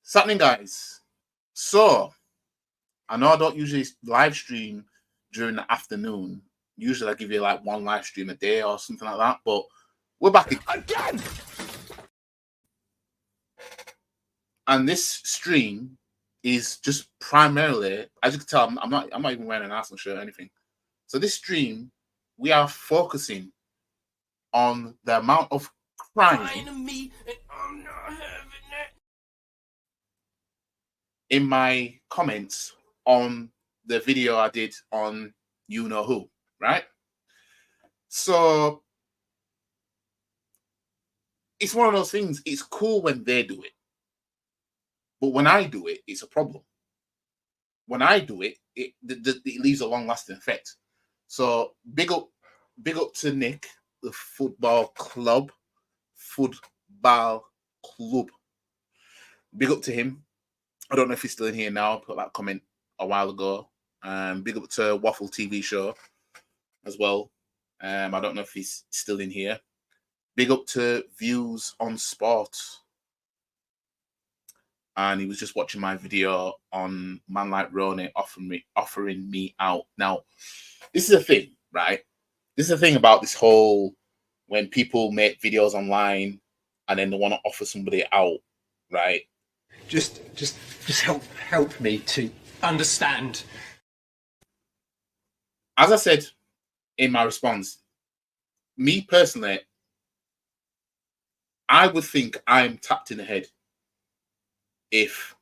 What's happening, guys? So, I know I don't usually live stream during the afternoon. Usually I give you like one live stream a day or something like that, but we're back again. And this stream is just primarily, as you can tell, I'm not even wearing an Arsenal shirt or anything. So this stream, we are focusing on the amount of crime in my comments on the video I did on you know who, right? So it's one of those things. It's cool when they do it, but when I do it, it's a problem. When I do it, it leaves a long-lasting effect. So big up to Nick, the football club. Big up to him. I don't know if he's still in here now. I put that comment a while ago. Big up to Waffle TV show as well. I don't know if he's still in here. Big up to Views on Sport. And he was just watching my video on Man Like Ronnie offering me out. Now, this is a thing, right? This is the thing about this whole when people make videos online and then they want to offer somebody out, right? Just help me to understand. As I said in my response, me personally, I would think I'm tapped in the head if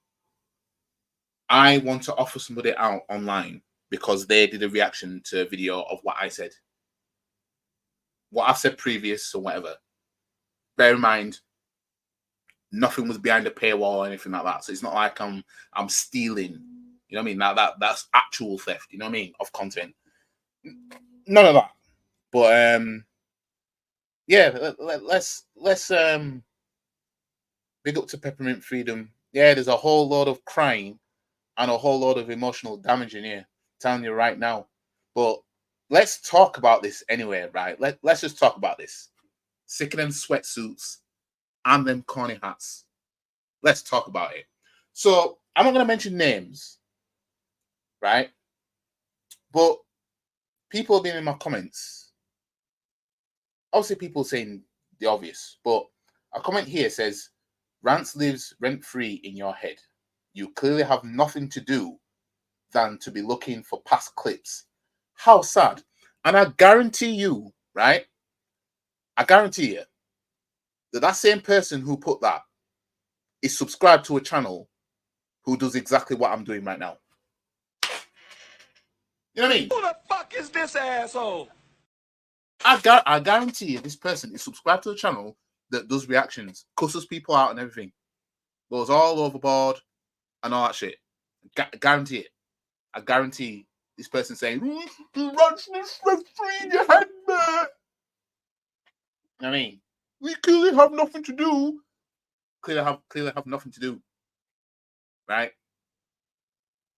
I want to offer somebody out online because they did a reaction to a video of what I said. What I've said previous or whatever. Bear in mind, nothing was behind a paywall or anything like that. So it's not like I'm stealing. You know what I mean? That's actual theft, you know what I mean, of content. None of that. But yeah, let's big up to Peppermint Freedom. Yeah, there's a whole lot of crying and a whole lot of emotional damage in here. I'm telling you right now. But let's talk about this anyway, right? Let's just talk about this. Sick of them sweatsuits and them corny hats. Let's talk about it. So I'm not going to mention names, right? But people have been in my comments. Obviously, people saying the obvious, but a comment here says, Rants lives rent-free in your head. You clearly have nothing to do than to be looking for past clips. How sad. And I guarantee you, right? I guarantee you that same person who put that is subscribed to a channel who does exactly what I'm doing right now. You know what I mean? Who the fuck is this asshole? I guarantee you this person is subscribed to a channel that does reactions, cusses people out and everything. Goes all overboard and all that shit. Guarantee it. I guarantee this person saying, "Rants lives rent-free in your head, man." You know what I mean? We clearly have nothing to do. Clearly have nothing to do. Right?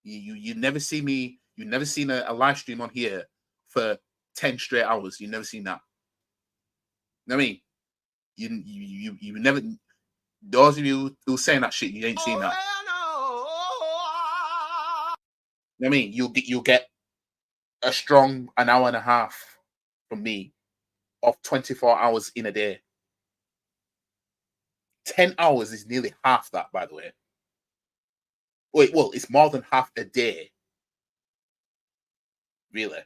You never see me. You never seen a live stream on here for 10 straight hours. You never seen that. You know what I mean? You never. Those of you who saying that shit, you ain't seen that. You know what I mean? You'll get a strong an hour and a half from me of 24 hours in a day. 10 hours is nearly half that, by the way. Wait, well, it's more than half a day. Really.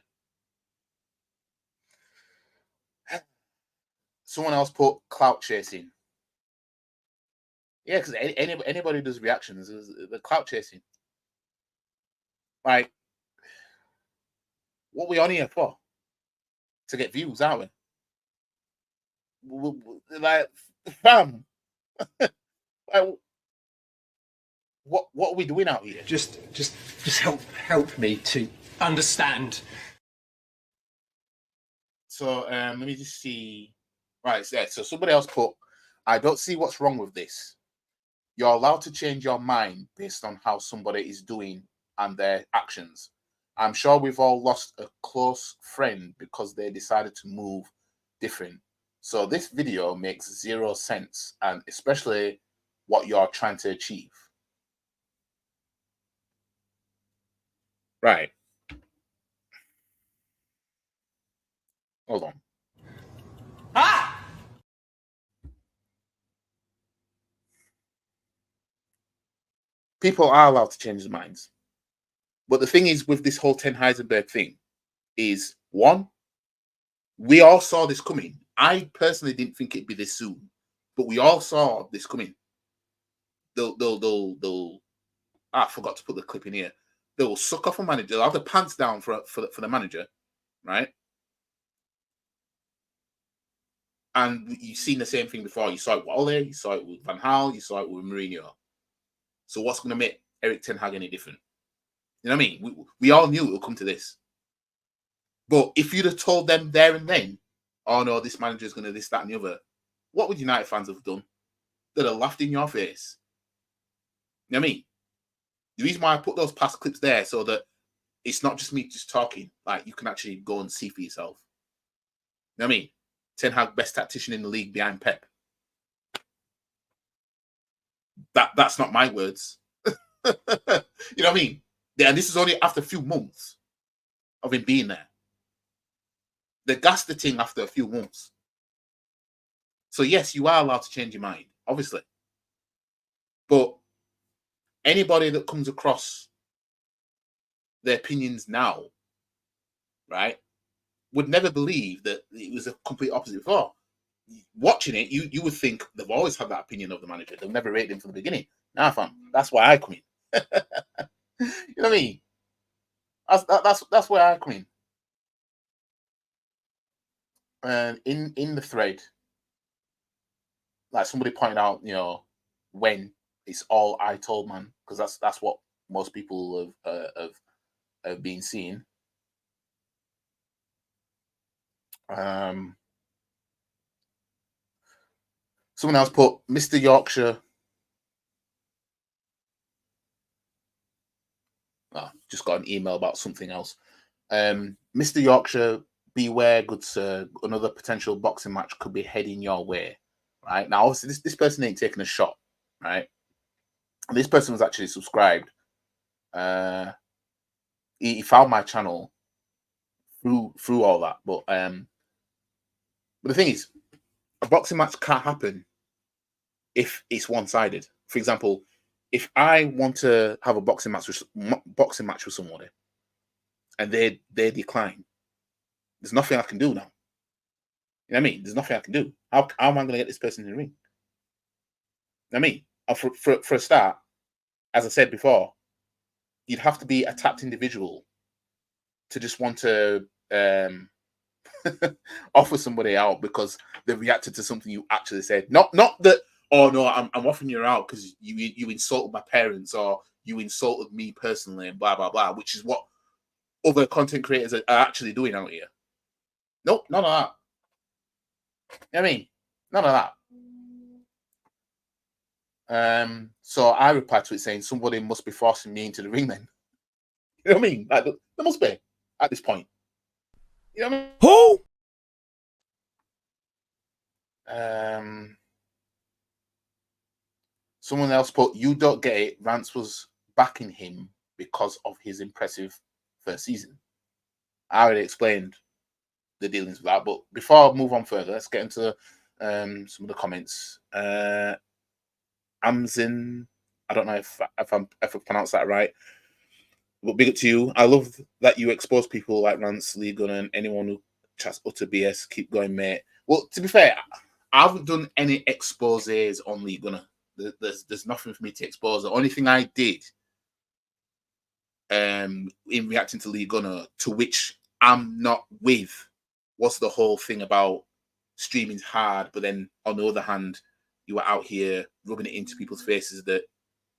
Someone else put clout chasing. Yeah, because anybody does reactions, the clout chasing. Like, what we on here for? To get views, aren't we? Like, fam. Like, what are we doing out here? Just help me to understand. So let me just see. Right, so somebody else put, I don't see what's wrong with this. You're allowed to change your mind based on how somebody is doing and their actions. I'm sure we've all lost a close friend because they decided to move different. So this video makes zero sense, and especially what you're trying to achieve. Right. Hold on. Ah! People are allowed to change their minds. But the thing is with this whole Ten Heisenberg thing is, one, we all saw this coming. I personally didn't think it'd be this soon, but we all saw this coming. They'll I forgot to put the clip in here. They will suck off a manager. They'll have the pants down for the manager, right? And you've seen the same thing before. You saw it with Ole, you saw it with Van Gaal, you saw it with Mourinho. So what's going to make Eric Ten Hag any different? You know what I mean? We all knew it would come to this. But if you'd have told them there and then, oh no, this manager is going to this, that, and the other, what would United fans have done? They'd have laughed in your face. You know what I mean? The reason why I put those past clips there so that it's not just me just talking, like you can actually go and see for yourself. You know what I mean? Ten Hag, best tactician in the league behind Pep. That's not my words. You know what I mean? And this is only after a few months of him being there. They gassed the thing after a few months. So yes, you are allowed to change your mind, obviously. But anybody that comes across their opinions now, right, would never believe that it was a complete opposite before. Watching it, you would think they've always had that opinion of the manager. They've never rated him from the beginning. Nah, fam, that's why I come in. You know what I mean? That's where I come in. And in the thread, like somebody pointed out, you know, when it's all I told man, because that's what most people have been seeing. Someone else put Mr. Yorkshire. Oh, just got an email about something else. Mr. Yorkshire, beware, good sir. Another potential boxing match could be heading your way. Right now, obviously, this person ain't taking a shot. Right, and this person was actually subscribed. He found my channel through all that, but the thing is, a boxing match can't happen if it's one-sided. For example, if I want to have a boxing match with somebody and they decline, there's nothing I can do now. You know what I mean? There's nothing I can do. How am I going to get this person in the ring? You know what I mean? For a start, as I said before, you'd have to be a tapped individual to just want to offer somebody out because they reacted to something you actually said. Not that, oh no, I'm offering you out because you insulted my parents or you insulted me personally and blah blah blah, which is what other content creators are actually doing out here. Nope, none of that. You know what I mean? None of that. So I replied to it saying somebody must be forcing me into the ring then. You know what I mean? Like there must be at this point. You know what I mean? Who? Someone else put, you don't get it. Rance was backing him because of his impressive first season. I already explained the dealings with that, but before I move on further, let's get into some of the comments. Amzin, I don't know if I pronounced that right, but big up to you. I love that you expose people like Rance, Lee Gunner, and anyone who chats utter BS. Keep going, mate. Well, to be fair, I haven't done any exposes on Lee Gunner. There's nothing for me to expose. The only thing I did in reacting to Lee Gunner, to which I'm not with, was the whole thing about streaming's hard, but then on the other hand, you were out here rubbing it into people's faces that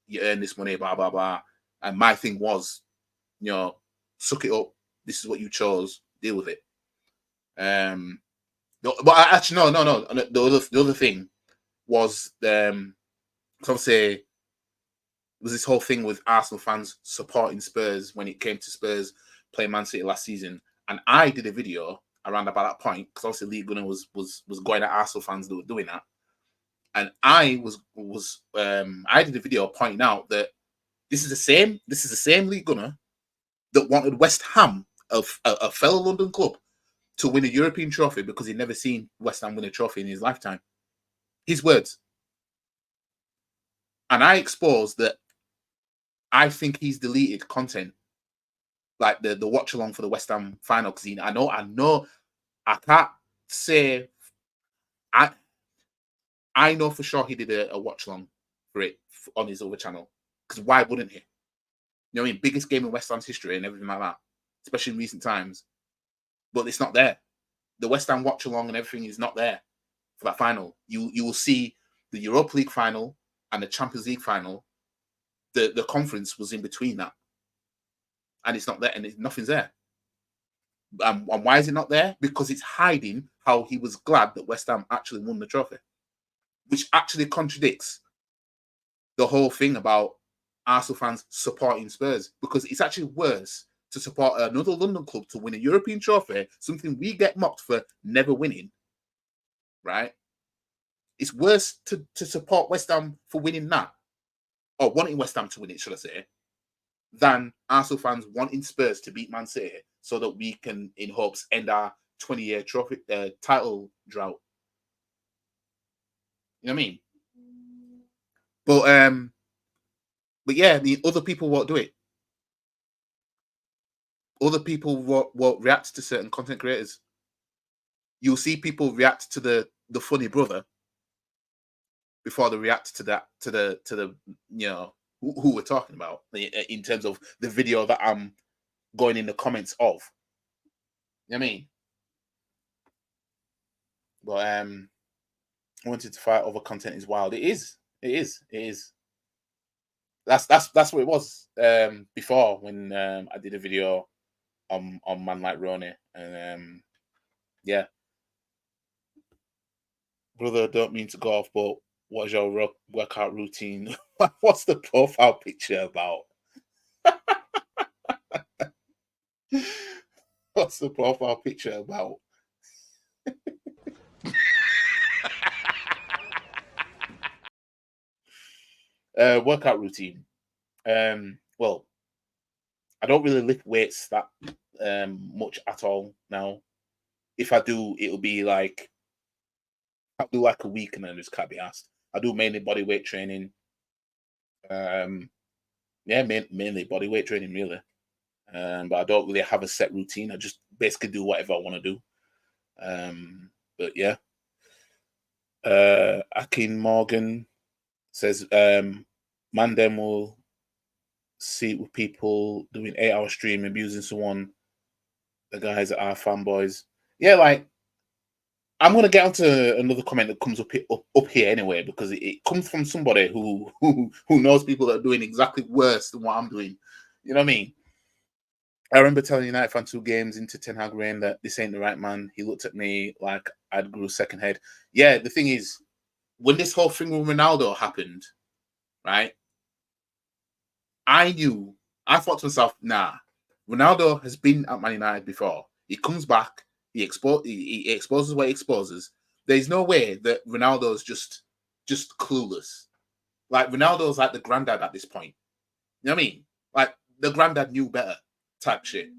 you earn this money, blah blah blah. And my thing was, you know, suck it up. This is what you chose. Deal with it. But actually, no. The other thing was obviously was this whole thing with Arsenal fans supporting Spurs when it came to Spurs playing Man City last season, and I did a video around about that point because obviously Lee Gunner was going at Arsenal fans that were doing that, and I did a video pointing out that this is the same Lee Gunner that wanted West Ham, a fellow London club, to win a European trophy because he'd never seen West Ham win a trophy in his lifetime. His words. And I exposed that I think he's deleted content, like the watch along for the West Ham final, because I know I can't say I know for sure he did a watch along for it on his other channel, because why wouldn't he? You know what I mean? Biggest game in West Ham's history and everything like that, especially in recent times. But it's not there. The West Ham watch along and everything is not there for that final. You will see the Europa League final and the Champions League final. The conference was in between that, and it's not there, and nothing's there. And why is it not there? Because it's hiding how he was glad that West Ham actually won the trophy, which actually contradicts the whole thing about Arsenal fans supporting Spurs, because it's actually worse to support another London club to win a European trophy, something we get mocked for never winning, right? It's worse to support West Ham for winning that, or wanting West Ham to win it, should I say, than Arsenal fans wanting Spurs to beat Man City so that we can, in hopes, end our 20-year trophy title drought. You know what I mean? But yeah, I mean, other people won't do it. Other people won't react to certain content creators. You'll see people react to the funny brother before they react to the you know who we're talking about in terms of the video that I'm going in the comments of. You know what I mean? But I wanted to fight over content is wild. It is. That's what it was before when I did a video on Man Like Ronnie, and yeah, brother, don't mean to go off, but what's your workout routine? What's the profile picture about? What's the profile picture about? Workout routine. Well, I don't really lift weights that much at all now. If I do, it'll be like I'll do like a week and then just can't be asked. I do mainly body weight training. Yeah, mainly body weight training, really. But I don't really have a set routine. I just basically do whatever I want to do. But yeah. Akin Morgan says, Mandem will see it with people doing 8-hour stream, abusing someone. The guys that are fanboys. Yeah, like, I'm going to get onto another comment that comes up here anyway, because it comes from somebody who knows people that are doing exactly worse than what I'm doing. You know what I mean? I remember telling United fan 2 games into Ten Hag reign that this ain't the right man. He looked at me like I'd grew a second head. Yeah, the thing is, when this whole thing with Ronaldo happened, right? I thought to myself, nah, Ronaldo has been at Man United before. He comes back, he exposes what he exposes. There's no way that Ronaldo's just clueless. Like, Ronaldo's like the granddad at this point. You know what I mean? Like, the granddad knew better type shit.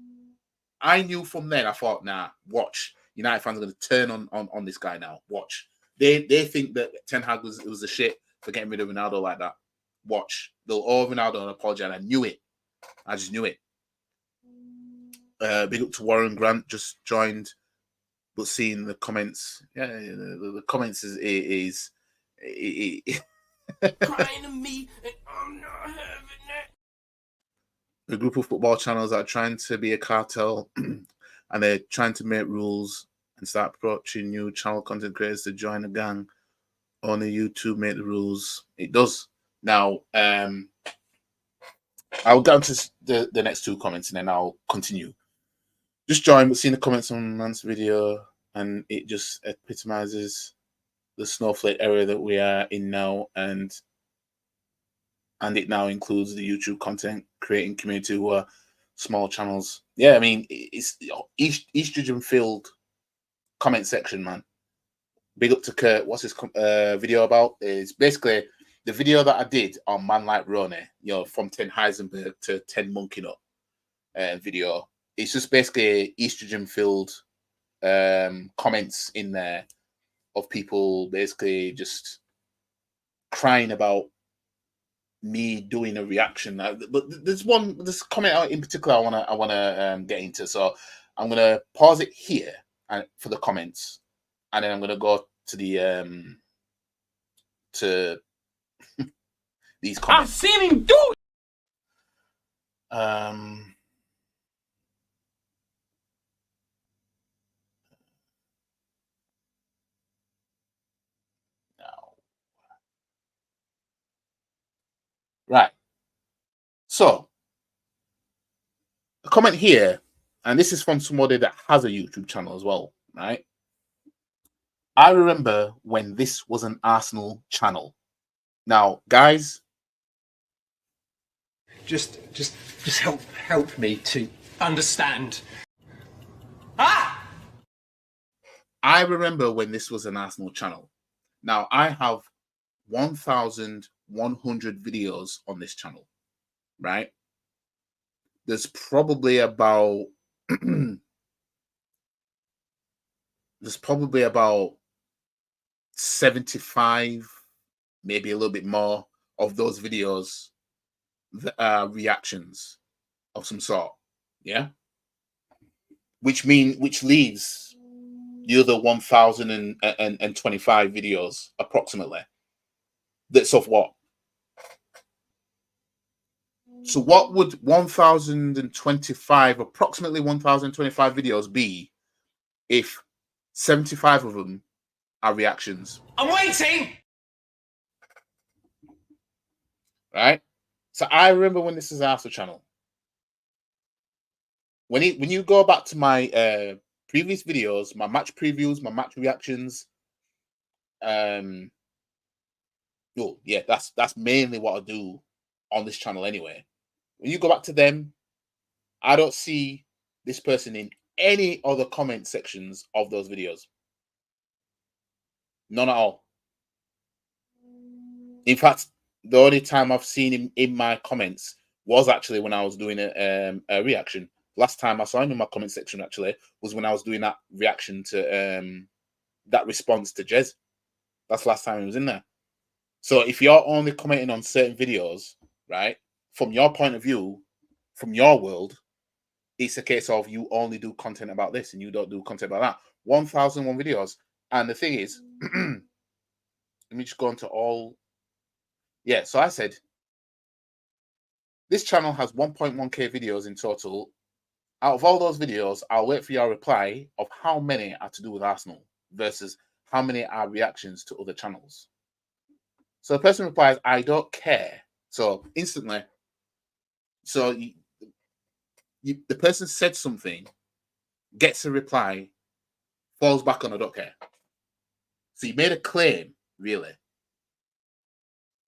I knew from then, I thought, nah, watch. United fans are going to turn on this guy now. Watch. They think that Ten Hag was a shit for getting rid of Ronaldo like that. Watch. They'll owe Ronaldo an apology, and I knew it. I just knew it. Big up to Warren Grant, just joined, but seeing the comments, yeah, the comments is Crying to me, and I'm not having it. A group of football channels that are trying to be a cartel, and they're trying to make rules and start approaching new channel content creators to join the gang. Only YouTube make the rules. It does. Now, I'll get onto the next 2 comments and then I'll continue. Just join, but seeing the comments on Man's video, and it just epitomizes the snowflake era that we are in now, and it now includes the YouTube content creating community who are small channels. Yeah, I mean, it's estrogen filled comment section, man. Big up to Kurt. What's his video about? It's basically the video that I did on Man Like Ronnie, you know, from 10 Heisenberg to 10 Monkey Up. video. It's just basically estrogen-filled comments in there of people basically just crying about me doing a reaction. But there's this comment out in particular I wanna get into. So I'm gonna pause it here and for the comments, and then I'm gonna go to the to these comments. I've seen him do it. Now, right. So a comment here, and this is from somebody that has a YouTube channel as well, right? I remember when this was an Arsenal channel. Now, guys, Just help me to understand. Ah! I remember when this was an Arsenal channel. Now, I have 1,100 videos on this channel, right? There's probably about there's probably about 75, maybe a little bit more of those videos that are reactions of some sort, yeah. Which leaves the other 1,025 videos approximately. That's of what? So what would 1,025, approximately 1,025 videos be if 75 of them are reactions? I'm waiting. Right? So I remember when this is Arsenal channel. When you go back to my previous videos, my match previews, my match reactions, oh yeah, that's mainly what I do on this channel anyway. When you go back to them, I don't see this person in any other comment sections of those videos. None at all. In fact, the only time I've seen him in my comments was actually when I was doing a reaction. Last time I saw him in my comment section actually was when I was doing that reaction to that response to Jez. That's the last time he was in there. So if you're only commenting on certain videos, right, from your point of view, from your world, it's a case of you only do content about this and you don't do content about that. 1,001 videos. And the thing is, let me just go into all. Yeah, so I said this channel has 1.1k videos in total. Out of all those videos, I'll wait for your reply of how many are to do with Arsenal versus how many are reactions to other channels. So the person replies, I don't care. So instantly, so the person said something, gets a reply, falls back on I don't care. So you made a claim, really.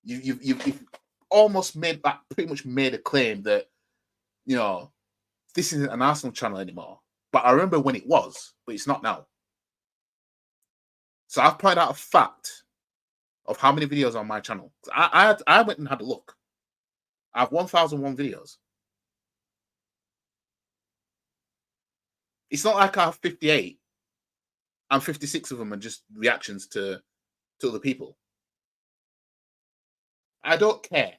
You've almost made that, pretty much made a claim that, you know, this isn't an Arsenal channel anymore. But I remember when it was, but it's not now. So I've pointed out a fact of how many videos on my channel. I went and had a look. I have 1,001 videos. It's not like I have 58 and 56 of them are just reactions to other people. I don't care.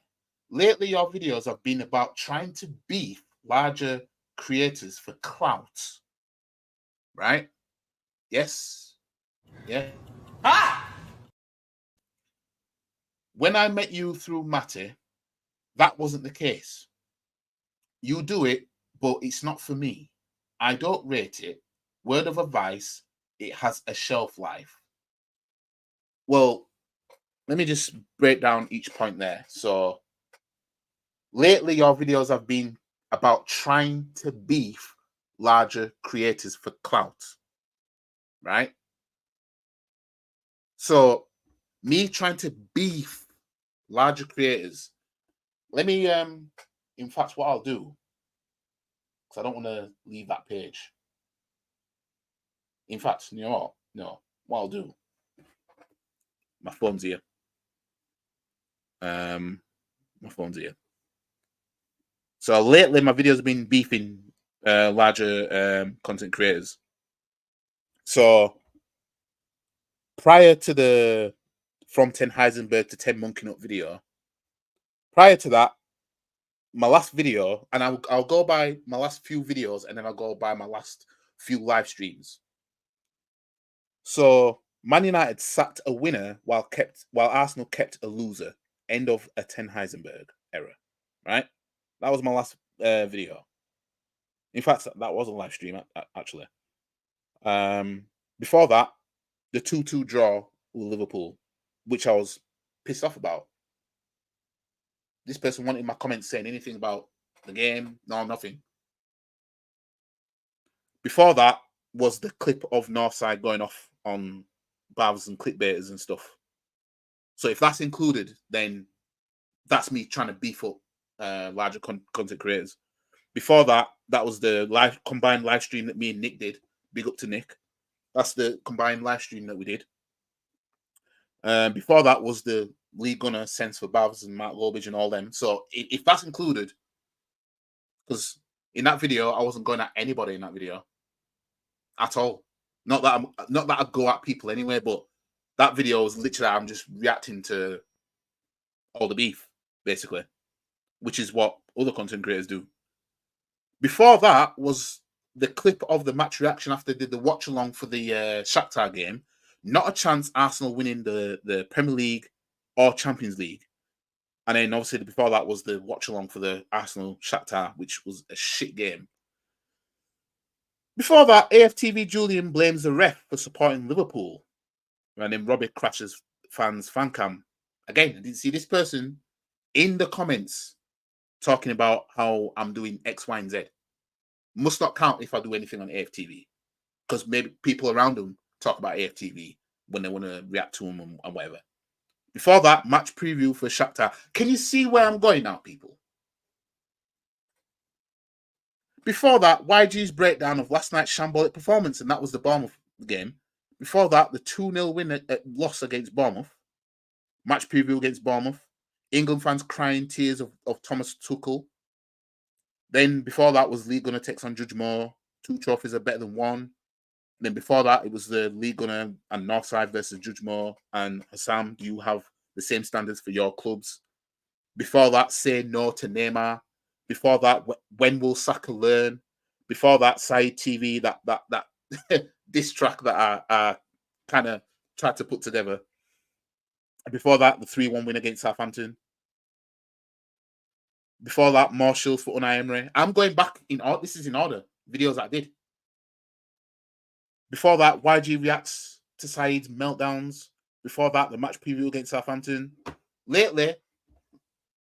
Lately, your videos have been about trying to beef larger creators for clout. Right? Yes. Yeah. Ah! When I met you through Matty, that wasn't the case. You do it, but it's not for me. I don't rate it. Word of advice, it has a shelf life. Well, let me just break down each point there. So lately, your videos have been about trying to beef larger creators for clout, right? So me trying to beef larger creators. Let me, in fact, what I'll do, because I don't want to leave that page. In fact, you know what? No, what I'll do, my phone's here. My phone's here. So lately, my videos have been beefing larger content creators. So prior to the From 10 Heisenberg to 10 Monkey Nut video, prior to that, my last video, and I'll go by my last few videos, and then I'll go by my last few live streams. So Man United sacked a winner while Arsenal kept a loser. End of a 10 Heisenberg era. Right? That was my last video. In fact, that was a live stream actually. Before that, the 2-2 draw with Liverpool, which I was pissed off about. This person wanted my comments saying anything about the game. No, nothing. Before that was the clip of Northside going off on Bavs and clickbaiters and stuff. So if that's included, then that's me trying to beef up larger content creators. Before that, that was the combined live stream that me and Nick did. Big up to Nick. That's the combined live stream that we did. Before that was the League Gunner Sense for Bavs and Mark Lobidge and all them. So if that's included, because in that video I wasn't going at anybody in that video at all. Not that I go at people anyway, but that video was literally I'm just reacting to all the beef basically, which is what other content creators do. Before that was the clip of the match reaction after they did the watch along for the Shakhtar game. Not a chance Arsenal winning the Premier League or Champions League. And then obviously before that was the watch along for the Arsenal Shakhtar, which was a shit game. Before that, AFTV Julian blames the ref for supporting Liverpool. And then Robbie crashes fans fan cam. Again, I didn't see this person in the comments talking about how I'm doing X, Y, and Z. Must not count if I do anything on AFTV. Because maybe people around them talk about AFTV when they want to react to them and whatever. Before that, match preview for Shakhtar. Can you see where I'm going now, people? Before that, YG's breakdown of last night's shambolic performance, and that was the Bournemouth game. Before that, the 2-0 win loss against Bournemouth. Match preview against Bournemouth. England fans crying tears of Thomas Tuchel. Then before that was League Gunner takes on Judge Moore. 2 trophies are better than 1. Then before that, it was the League Gunner and Northside versus Judge Moore. And Hassam, do you have the same standards for your clubs? Before that, say no to Neymar. Before that, when will Saka learn? Before that, Side TV, that diss track that I kind of tried to put together. Before that, the 3-1 win against Southampton. Before that, Marshall for Unai Emery. I'm going back in order. This is in order. Videos I did. Before that, YG reacts to Saeed's meltdowns. Before that, the match preview against Southampton. Lately,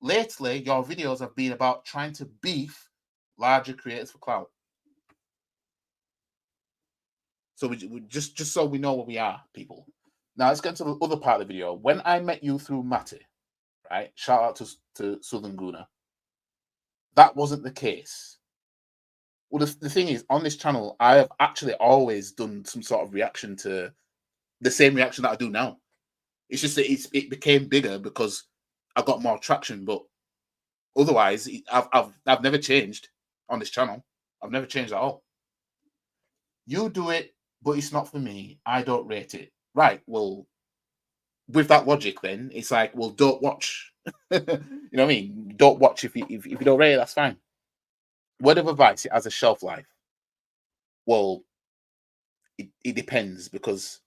your videos have been about trying to beef larger creators for clout. So we just so we know where we are, people. Now let's get to the other part of the video. When I met you through Matty, right? Shout out to Southern Guna. That wasn't the case. Well, the thing is, on this channel, I have actually always done some sort of reaction to the same reaction that I do now. It's just that it became bigger because I got more traction. But otherwise, I've never changed on this channel. I've never changed at all. You do it, but it's not for me. I don't rate it. Right. Well, with that logic, then it's like, well, don't watch. You know what I mean? Don't watch if you don't rate it. That's fine. Word of advice: it has a shelf life. Well, it depends because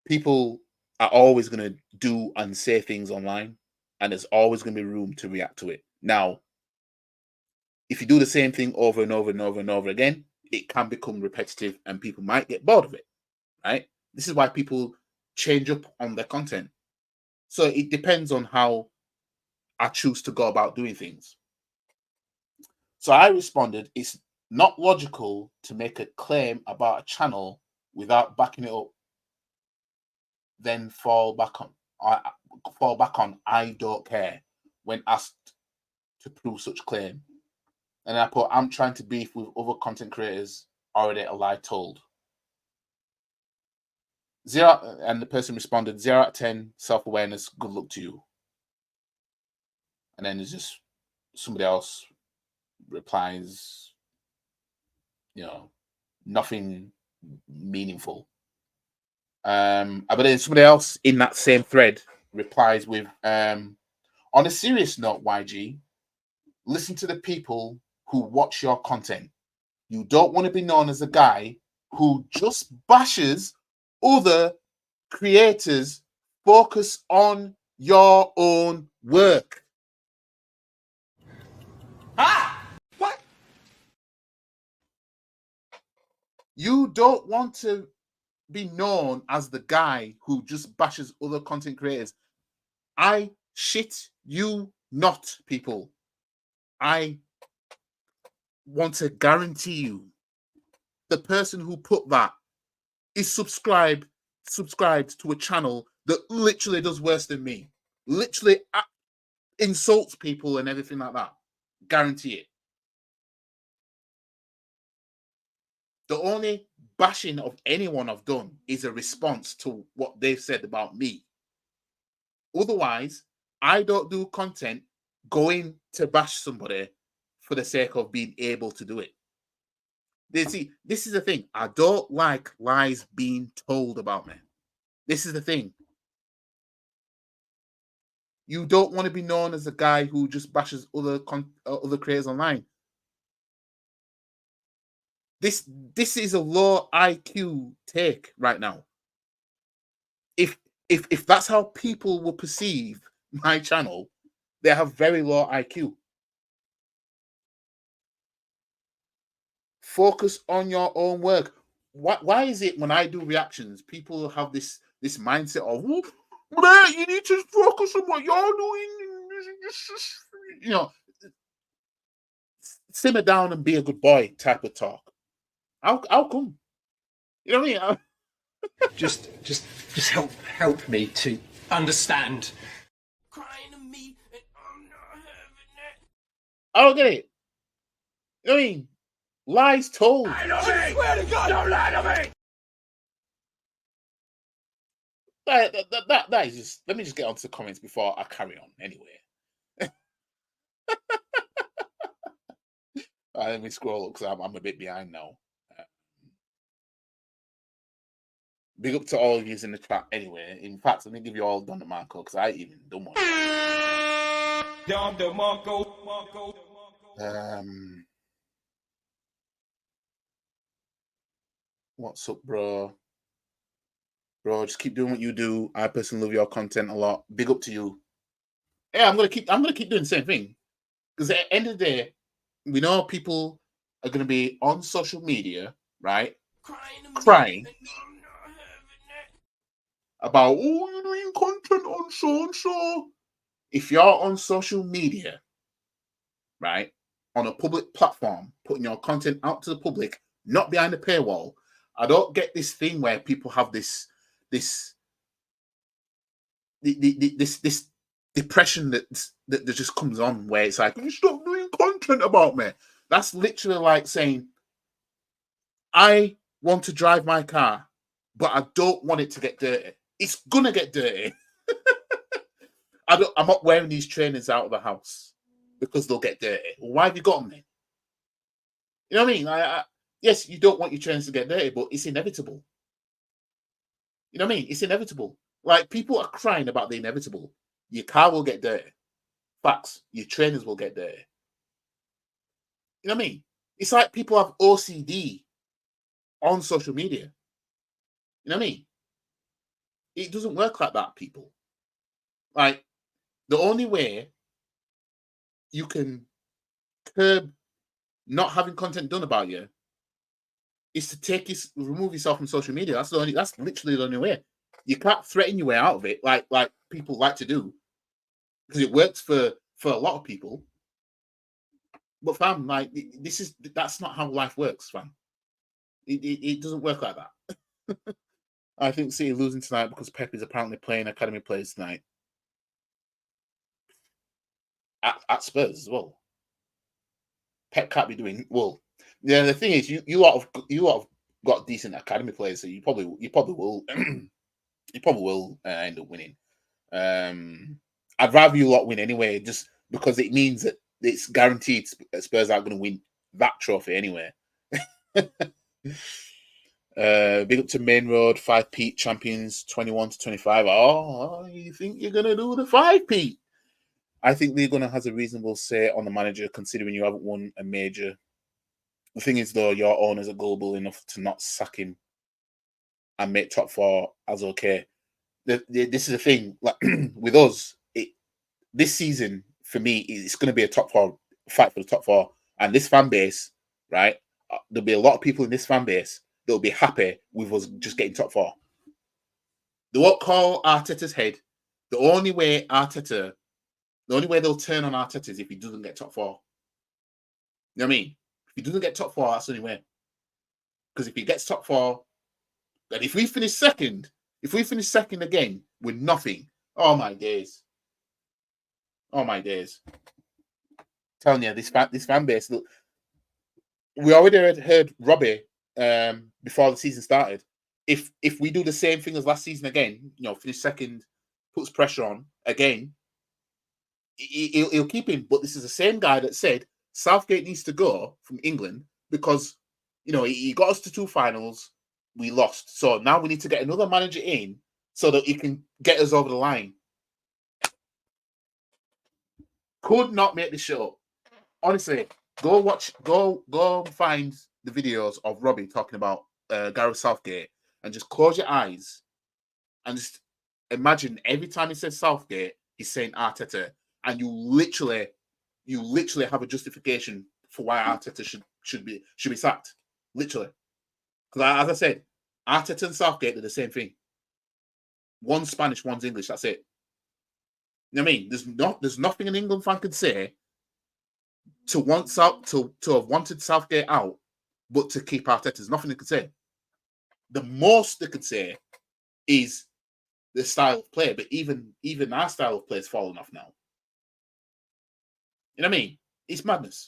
people are always going to do and say things online, and there's always going to be room to react to it. Now, if you do the same thing over and over and over and over again, it can become repetitive, and people might get bored of it. Right? This is why people change up on their content. So it depends on how I choose to go about doing things. So I responded, it's not logical to make a claim about a channel without backing it up, then fall back on I don't care when asked to prove such claim. And I put, I'm trying to beef with other content creators, already a lie told. 0, and the person responded, 0 out of 10, self-awareness, good luck to you. And then there's just somebody else replies, nothing meaningful. But then somebody else in that same thread replies with, on a serious note, YG, listen to the people who watch your content. You don't want to be known as a guy who just bashes other creators. Focus on your own work. What? You don't want to be known as the guy who just bashes other content creators. I shit you not, people. I want to guarantee you the person who put that is subscribed to a channel that literally does worse than me. Literally insults people and everything like that. Guarantee it. The only bashing of anyone I've done is a response to what they've said about me. Otherwise, I don't do content going to bash somebody for the sake of being able to do it. See, this is the thing. I don't like lies being told about me. This is the thing. You don't want to be known as a guy who just bashes other creators online. This is a low IQ take right now. If that's how people will perceive my channel, they have very low IQ. Focus on your own work. Why is it when I do reactions, people have this mindset of, man, you need to focus on what you're doing. Simmer down and be a good boy type of talk. How come? You know what I mean? Just help me to understand. Crying to me and I'm not having it. I don't get it. You know what I mean? Lies told. I swear to God, don't lie to me. That is just. Let me just get onto the comments before I carry on. Anyway, let me scroll up because I'm a bit behind now. Big up to all of you in the chat. Anyway, in fact, let me give you all Don DeMarco because I even done one. Don DeMarco. What's up, bro? Bro, just keep doing what you do. I personally love your content a lot. Big up to you. Yeah, I'm gonna keep doing the same thing. Because at the end of the day, we know people are gonna be on social media, right? Crying about, oh, you're doing content on so and so. If you're on social media, right, on a public platform, putting your content out to the public, not behind a paywall, I don't get this thing where people have this depression that just comes on where it's like, you stop doing content about me. That's literally like saying, I want to drive my car, but I don't want it to get dirty. It's gonna get dirty. I'm not wearing these trainers out of the house because they'll get dirty. Well, why have you got them then? You know what I mean? Yes, you don't want your trainers to get dirty, but it's inevitable. You know what I mean? It's inevitable. Like, people are crying about the inevitable. Your car will get dirty. Facts. Your trainers will get dirty. You know what I mean? It's like people have OCD on social media. You know what I mean? It doesn't work like that, people. Like, the only way you can curb not having content done about you is to remove yourself from social media. That's literally the only way. You can't threaten your way out of it like people like to do, because it works for a lot of people. But fam, like, that's not how life works, fam. It doesn't work like that. I think City losing tonight because Pep is apparently playing academy players tonight at Spurs as well. Pep can't be doing well. Yeah, the thing is, you lot have got decent academy players, so you probably will end up winning. I'd rather you lot win anyway, just because it means that it's guaranteed Spurs aren't going to win that trophy anyway. Big up to Main Road, 5 Pete champions, 21 to 25. Oh, you think you're going to do the 5 Pete? I think Lee Gunner has a reasonable say on the manager, considering you haven't won a major. The thing is, though, your owners are gullible enough to not sack him and make top 4 as okay. This is the thing. Like with us, this season for me, it's going to be a top 4 fight for the top 4, and this fan base, right? There'll be a lot of people in this fan base that'll be happy with us just getting top 4. They won't call Arteta's head. The only way they'll turn on Arteta is if he doesn't get top 4. You know what I mean? If he doesn't get top 4, that's the only way. Because if he gets top 4, and if we finish second again with nothing, oh my days. Oh my days. I'm telling you, this fan base, look, we already heard Robbie before the season started. If we do the same thing as last season again, finish second, puts pressure on again, he'll keep him. But this is the same guy that said Southgate needs to go from England because he got us to 2 finals, we lost. So now we need to get another manager in so that he can get us over the line. Could not make this show. Honestly, go find the videos of Robbie talking about Gareth Southgate and just close your eyes and just imagine every time he says Southgate, he's saying Arteta, and you literally have a justification for why Arteta should be sacked. Literally. Because as I said, Arteta and Southgate are the same thing. One's Spanish, one's English, that's it. You know what I mean? There's nothing an England fan could say to have wanted Southgate out, but to keep Arteta. There's nothing they could say. The most they could say is the style of play, but even our style of play has fallen off now. You know what I mean? It's madness.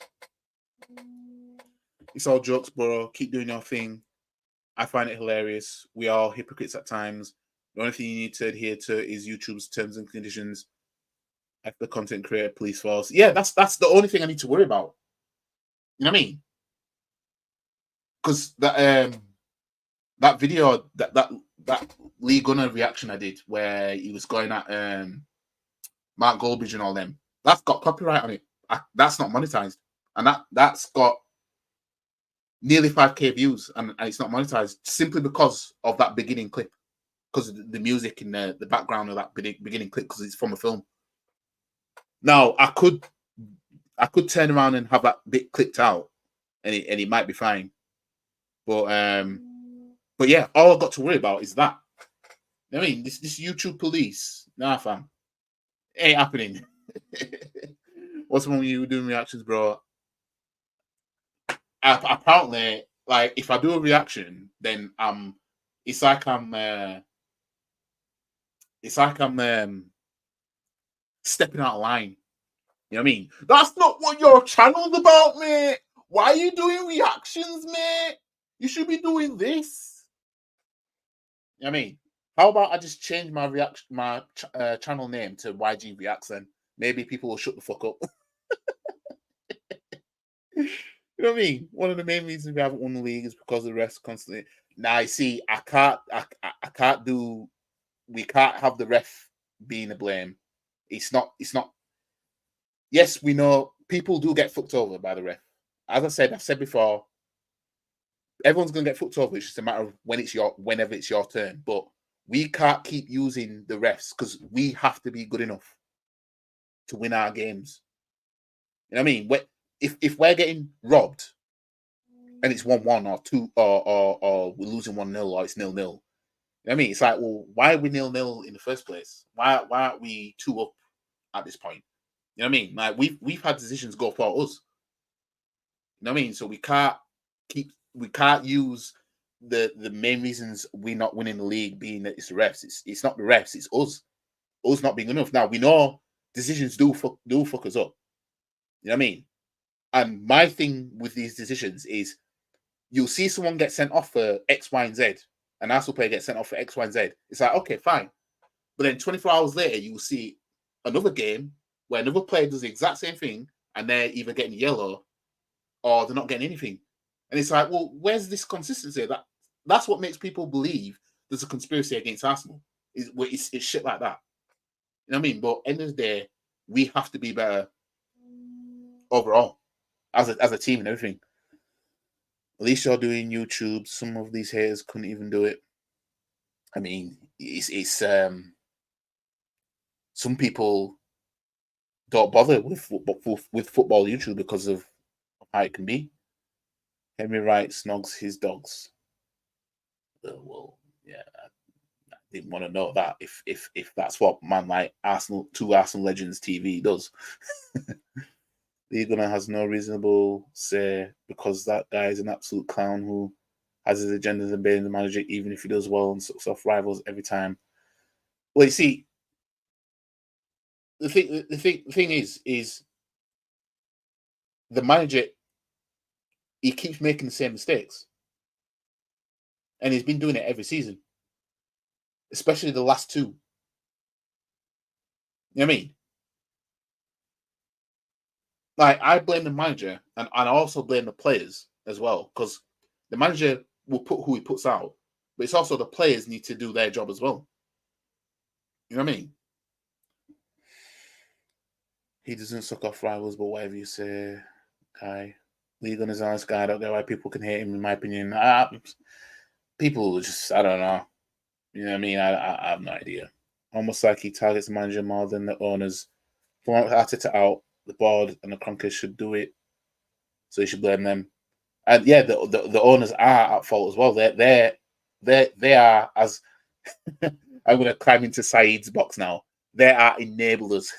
It's all jokes, bro. Keep doing your thing. I find it hilarious. We are all hypocrites at times. The only thing you need to adhere to is YouTube's terms and conditions. If the content creator, police force. Yeah, that's the only thing I need to worry about. You know what I mean? Because that video, that Lee Gunner reaction I did where he was going at Mark Goldbridge and all them, that's got copyright on it. That's not monetized. And that's got nearly 5k views and it's not monetized simply because of that beginning clip. Because of the music in the background of that beginning clip, because it's from a film. Now I could turn around and have that bit clipped out, and it might be fine. But yeah, all I've got to worry about is that. I mean, this YouTube police, nah, fam, it ain't happening. What's wrong with you doing reactions, bro? Apparently, like if I do a reaction, then it's like I'm stepping out of line. You know what I mean? That's not what your channel's about, mate. Why are you doing reactions, mate? You should be doing this. You know what I mean? How about I just change my channel name to YG Reacts then? Maybe people will shut the fuck up. You know what I mean? One of the main reasons we haven't won the league is because the refs constantly. Now, I see, I can't do. We can't have the ref being to blame. It's not. Yes, we know people do get fucked over by the ref. As I've said before, everyone's gonna get fucked over. It's just a matter of whenever it's your turn. But we can't keep using the refs because we have to be good enough to win our games. You know what I mean? If we're getting robbed and it's 1-1 or 2 or we're losing 1-0 or it's 0-0. You know what I mean? It's like, well, why are we 0-0 in the first place? Why aren't we 2 up at this point? You know what I mean? Like we've had decisions go for us. You know what I mean? So we can't use the main reasons we're not winning the league being that it's the refs. It's not the refs, it's us. Us not being enough. Now we know decisions do fuck us up. You know what I mean? And my thing with these decisions is you'll see someone get sent off for X, Y, and Z. An Arsenal player gets sent off for X, Y, and Z. It's like, okay, fine. But then 24 hours later, you will see another game where another player does the exact same thing and they're either getting yellow or they're not getting anything. And it's like, well, where's this consistency? That's what makes people believe there's a conspiracy against Arsenal. It's shit like that. You know what I mean? But end of the day, we have to be better overall as a team and everything. At least you're doing YouTube. Some of these haters couldn't even do it. I mean, it's some people don't bother with football YouTube because of how it can be. Henry Wright snogs his dogs. Well, yeah, I didn't want to know that if that's what man like Arsenal Legends TV does. Ligona has no reasonable say because that guy is an absolute clown who has his agendas and being the manager, even if he does well and sucks off rivals every time. Well, you see, the thing is the manager, he keeps making the same mistakes, and he's been doing it every season, especially the last two. You know what I mean? Like, I blame the manager, and I also blame the players as well, because the manager will put who he puts out, but it's also the players need to do their job as well. You know what I mean? He doesn't suck off rivals, but whatever you say, guy. League on his honest guy. I don't get why people can hate him, in my opinion. People just, I don't know. You know what I mean? I have no idea. Almost like he targets the manager more than the owners. From Arteta out, the board and the Kroenkes should do it. So you should blame them. And yeah, the owners are at fault as well. They are, as I'm going to climb into Saeed's box now. They are enablers.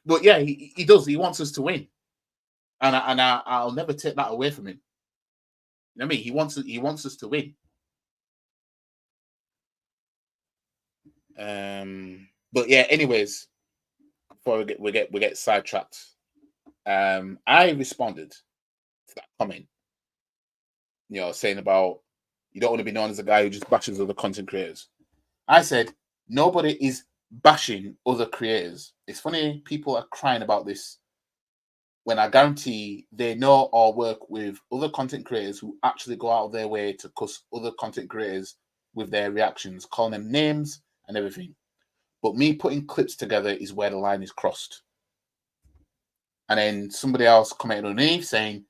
But yeah, he does. He wants us to win, and I'll never take that away from him. You know what I mean? He wants us to win. But yeah. Anyways, before we get sidetracked, I responded to that comment. You know, saying about you don't want to be known as a guy who just bashes other content creators. I said nobody is bashing other creators. It's funny people are crying about this when I guarantee they know or work with other content creators who actually go out of their way to cuss other content creators with their reactions, calling them names and everything. But me putting clips together is where the line is crossed. And then somebody else commented underneath saying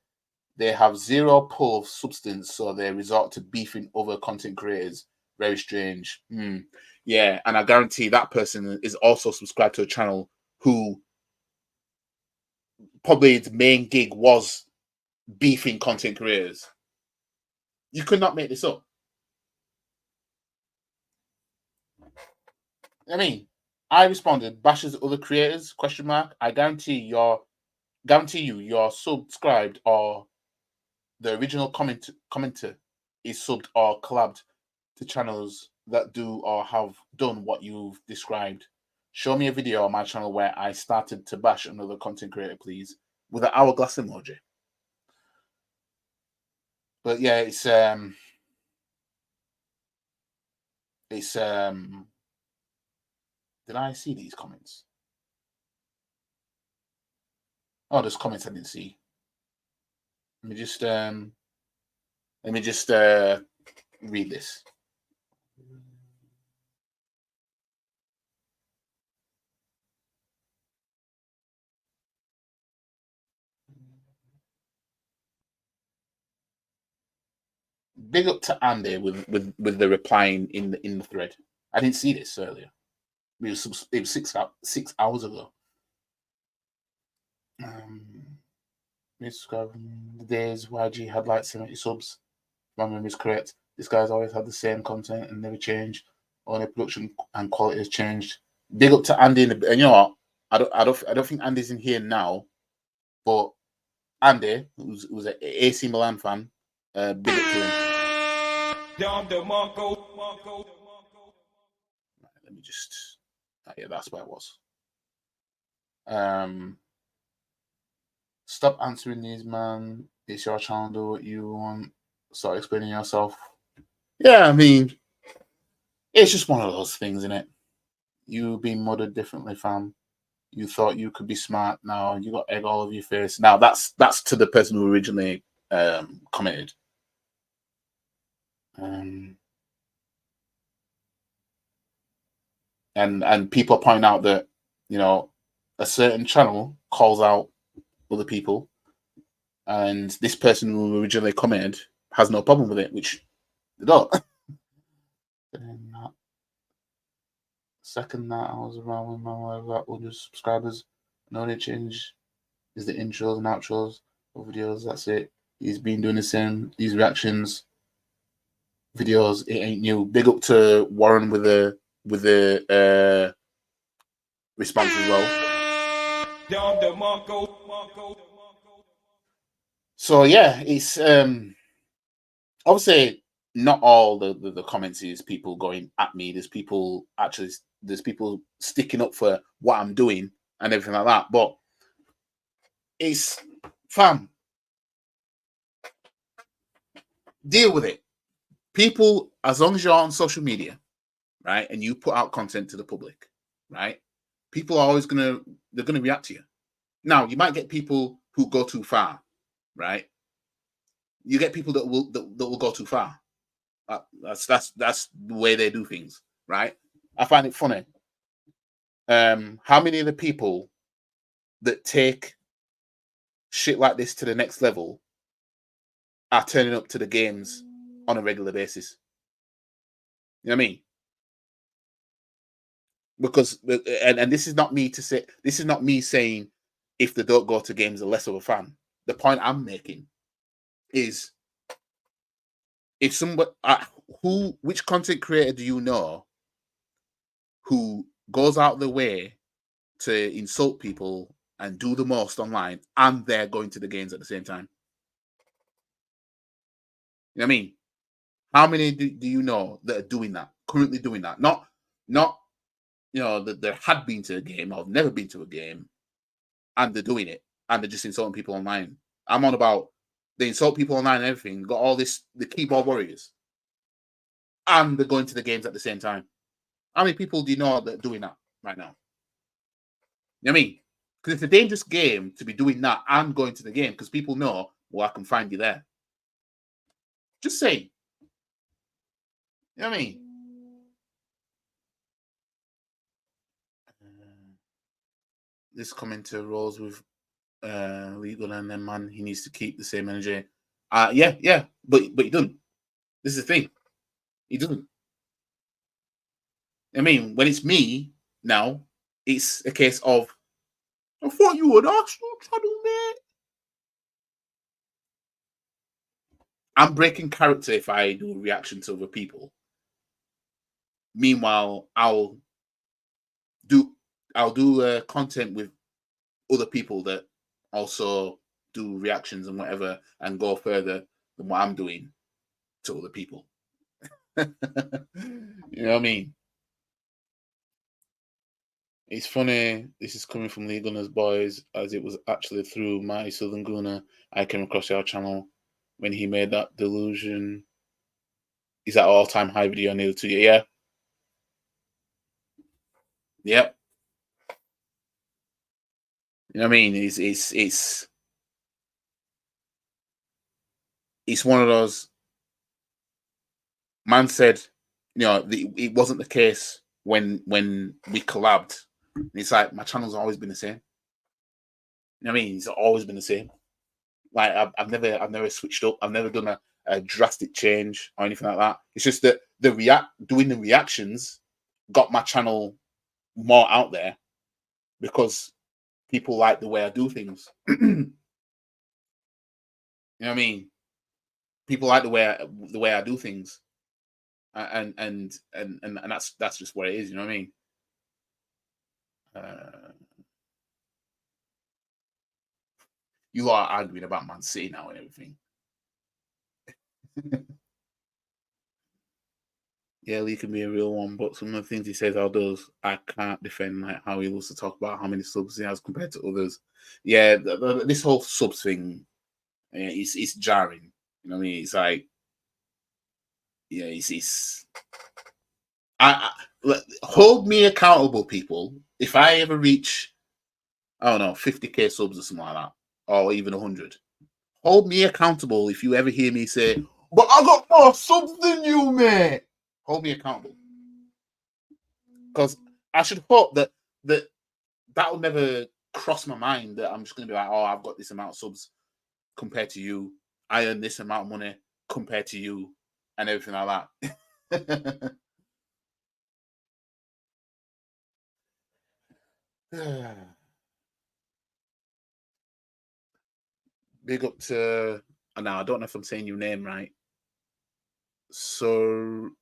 they have zero pull of substance, so they resort to beefing other content creators. Very strange. Yeah, and I guarantee that person is also subscribed to a channel who probably its main gig was beefing content creators. You could not make this up. I mean, I responded, bashes other creators, question mark. I guarantee you're subscribed or the original commenter is subbed or collabed to channels that do or have done what you've described. Show me a video on my channel where I started to bash another content creator, please, with an hourglass emoji. But yeah, it's did I see these comments? Oh, there's comments I didn't see. Let me just read this. Big up to Andy with the replying in the thread. I didn't see this earlier. It was 6 hours ago. The days YG had like 70 subs. If my memory is correct. This guy's always had the same content and never changed. Only production and quality has changed. Big up to Andy, and you know what? I don't think Andy's in here now, but Andy, who's an AC Milan fan, big up to him. Let me just. Yeah, that's where it was. Stop answering these, man. It's your channel. Do what you want. Start explaining yourself. Yeah, I mean, it's just one of those things, isn't it? You being modded differently, fam. You thought you could be smart. Now you got egg all over your face. Now that's to the person who originally commented. And people point out that, you know, a certain channel calls out other people, and this person who originally commented has no problem with it, which they don't. Second that I was around with my wife, got 100 subscribers. The only change is the intros and outros of videos. That's it. He's been doing the same. These reactions videos, it ain't new. Big up to Warren with the response as well. So yeah, it's obviously not all the comments is people going at me. There's people sticking up for what I'm doing and everything like that. But it's fam, deal with it. People, as long as you're on social media, right, and you put out content to the public, right, people are always gonna react to you. Now, you might get people who go too far, right? You get people that will go too far. That's the way they do things, right? I find it funny. How many of the people that take shit like this to the next level are turning up to the games on a regular basis? You know what I mean? Because and this is not me to say, this is not me saying if they don't go to games are less of a fan. The point I'm making is, if somebody which content creator do you know who goes out of the way to insult people and do the most online, and they're going to the games at the same time? You know what I mean? How many do you know that are doing that, currently doing that? Not you know, that they had been to a game or have never been to a game, and they're doing it, and they're just insulting people online. I'm on about they insult people online and everything, got all this, the keyboard warriors, and they're going to the games at the same time. How many people do you know that are doing that right now? You know what I mean? Because it's a dangerous game to be doing that and going to the game, because people know, well, I can find you there. Just saying. You know what I mean? This commenter rolls with legal, and then man, he needs to keep the same energy. Yeah, but he doesn't. This is the thing. He doesn't. I mean, when it's me now, it's a case of, I thought you were an Arsenal channel, mate. I'm breaking character if I do a reaction to other people. Meanwhile, I'll do content with other people that also do reactions and whatever, and go further than what I'm doing to other people. You know what I mean? It's funny, this is coming from Lee Gunner's Boys, as it was actually through my Southern Gunner I came across your channel when he made that delusion. Is that all-time high video nearly 2 years? Yeah. Yep. You know what I mean? It's one of those. Man said, you know, it wasn't the case when we collabed. It's like, my channel's always been the same. You know what I mean? It's always been the same. Like, I've never switched up. I've never done a drastic change or anything like that. It's just that doing the reactions got my channel more out there, because people like the way I do things. You know what I mean? People like the way I do things, and that's just what it is. You know what I mean? You are arguing about Man City now and everything. Yeah, Lee can be a real one, but some of the things he says or does, I can't defend, like how he loves to talk about how many subs he has compared to others. Yeah, this whole subs thing, it's jarring. You know what I mean? It's like, yeah, I hold me accountable, people. If I ever reach I don't know, 50k subs or something like that, or even 100. Hold me accountable if you ever hear me say, "But I got more subs than you, mate." Hold me accountable, because I should hope that will never cross my mind that I'm just going to be like, "Oh, I've got this amount of subs compared to you. I earn this amount of money compared to you," and everything like that. Big up to, now I don't know if I'm saying your name right. Soreda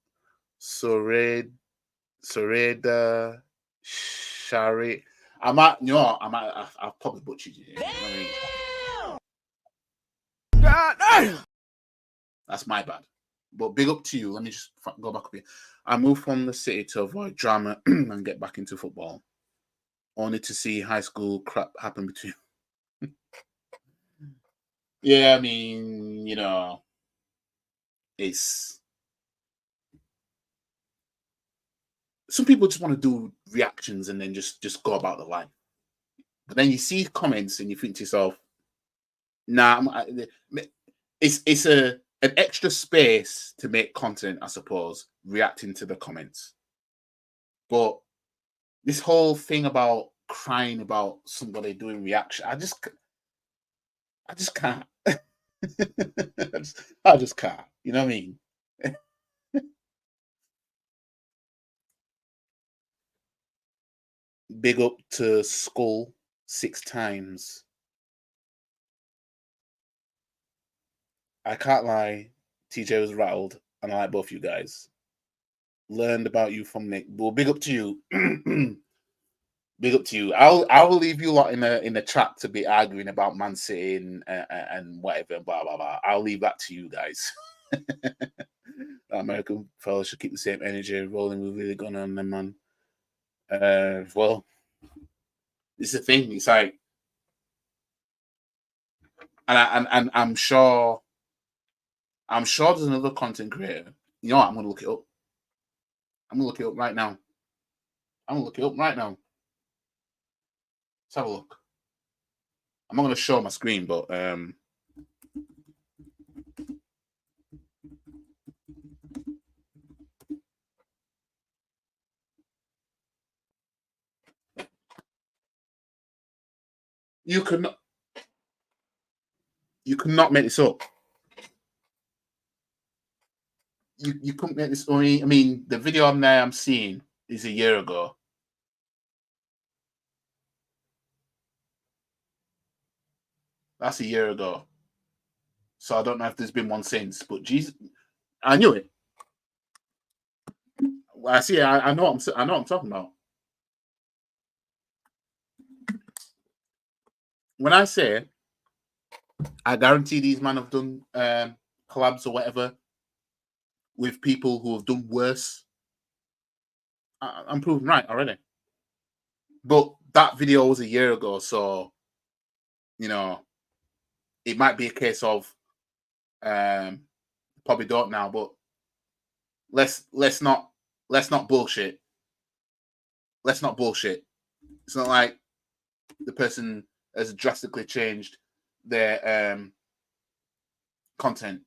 Shari. I've probably butchered you. God damn! That's my bad. But big up to you. Let me just go back up here. I moved from the city to avoid drama and get back into football, only to see high school crap happen between. Yeah, I mean, it's some people just want to do reactions and then just go about their life. But then you see comments and you think to yourself, nah, it's an extra space to make content, I suppose, reacting to the comments. But this whole thing about crying about somebody doing reaction, I just can't. I just can't. You know what I mean? Big up to Skull 6 times. I can't lie, TJ was rattled, and I like both you guys. Learned about you from Nick. Well, big up to you. Big up to you. I will leave you lot in the chat to be arguing about Man City and whatever, blah blah blah. I'll leave that to you guys. American fellas should keep the same energy rolling with really going on them, man. Well, this is the thing. It's like, and I'm sure there's another content creator. You know what? I'm gonna look it up. I'm gonna look it up right now. Let's have a look. I'm not gonna show my screen, but you cannot make this up. You couldn't make this. I mean, the video I'm seeing is a year ago. That's a year ago. So I don't know if there's been one since. But Jesus, I knew it. I see. I know. I know what I'm talking about. When I say, I guarantee these men have done collabs or whatever with people who have done worse. I'm proven right already. But that video was a year ago, so it might be a case of probably don't now, but let's not bullshit. Let's not bullshit. It's not like the person has drastically changed their content.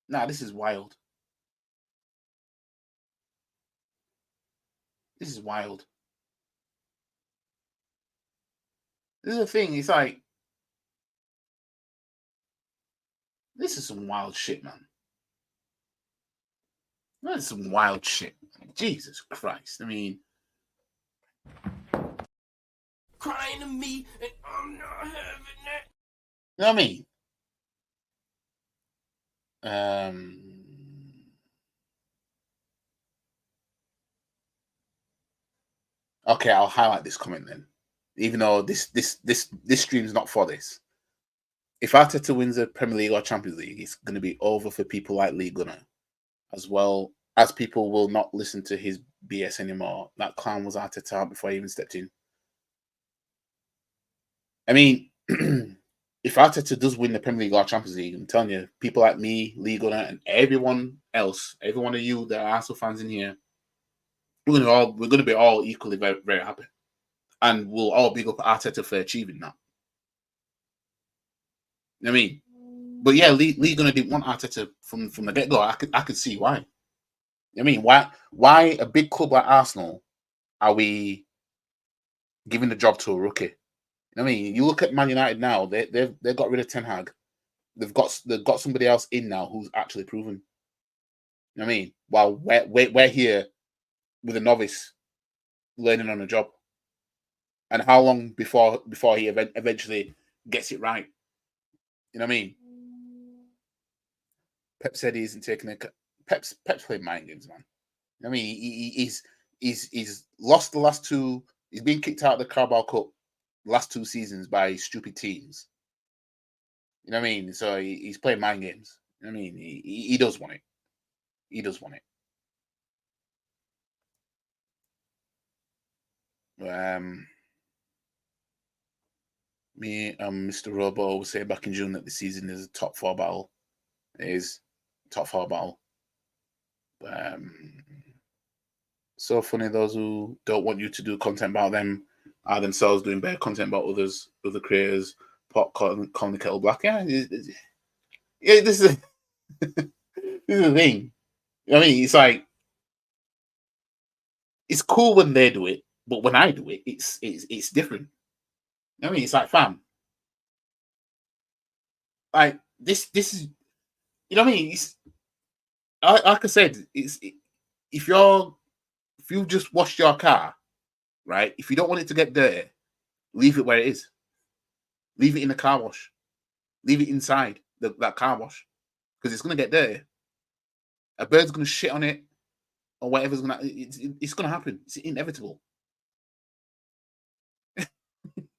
Nah, this is wild. This is wild. This is the thing. It's like, this is some wild shit, man. That's some wild shit. Jesus Christ. I mean, Crying to me, and I'm not having it. you know what I mean? Okay, I'll highlight this comment then. Even though this stream's not for this. If Arteta wins the Premier League or Champions League, it's going to be over for people like Lee Gunner, as well as people will not listen to his BS anymore. That clown was Arteta before he even stepped in. I mean, if Arteta does win the Premier League or Champions League, I'm telling you, people like me, Lee Gunner, and everyone else, every one of you that are Arsenal fans in here, we're gonna be all equally very, very happy, and we'll all big up Arteta for achieving that. You know what I mean? But yeah, Lee gonna didn't want Arteta from the get go. I could see why. I mean, why a big club like Arsenal are we giving the job to a rookie? I mean, you look at Man United now; they've got rid of Ten Hag. They've got somebody else in now who's actually proven. You know what I mean? While we're here with a novice learning on a job, and how long before he eventually gets it right? You know what I mean? Pep said he isn't taking a. Pep's playing mind games, man. I mean, he's lost the last two. He's been kicked out of the Carabao Cup the last 2 seasons by stupid teams. You know what I mean? So he's playing mind games. You know what I mean? He does want it. He does want it. Me and Mr. Robo will say back in June that the season is a top 4 battle. It is top 4 battle. So funny, those who don't want you to do content about them are themselves doing better content about other creators. Pot calling the kettle black. Yeah, this is this is the thing. I mean, it's like it's cool when they do it, but when I do it, it's different. I mean, it's like, fam, like this is, you know what I mean? It's like I said, if you just washed your car, right? If you don't want it to get dirty, leave it where it is. Leave it in the car wash. Leave it inside that car wash because it's gonna get dirty. A bird's gonna shit on it, or whatever's gonna. It's gonna happen. It's inevitable. You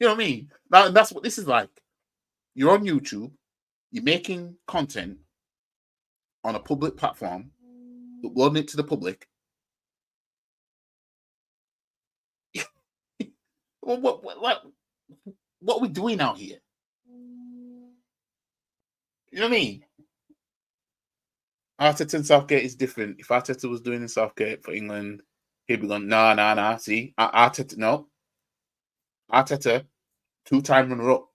know what I mean? That's what this is like. You're on YouTube. You're making content on a public platform, uploading it to the public. What are we doing out here? You know what I mean? Arteta and Southgate is different. If Arteta was doing in Southgate for England, he'd be going, nah. See, Arteta, no. Arteta, 2-time runner-up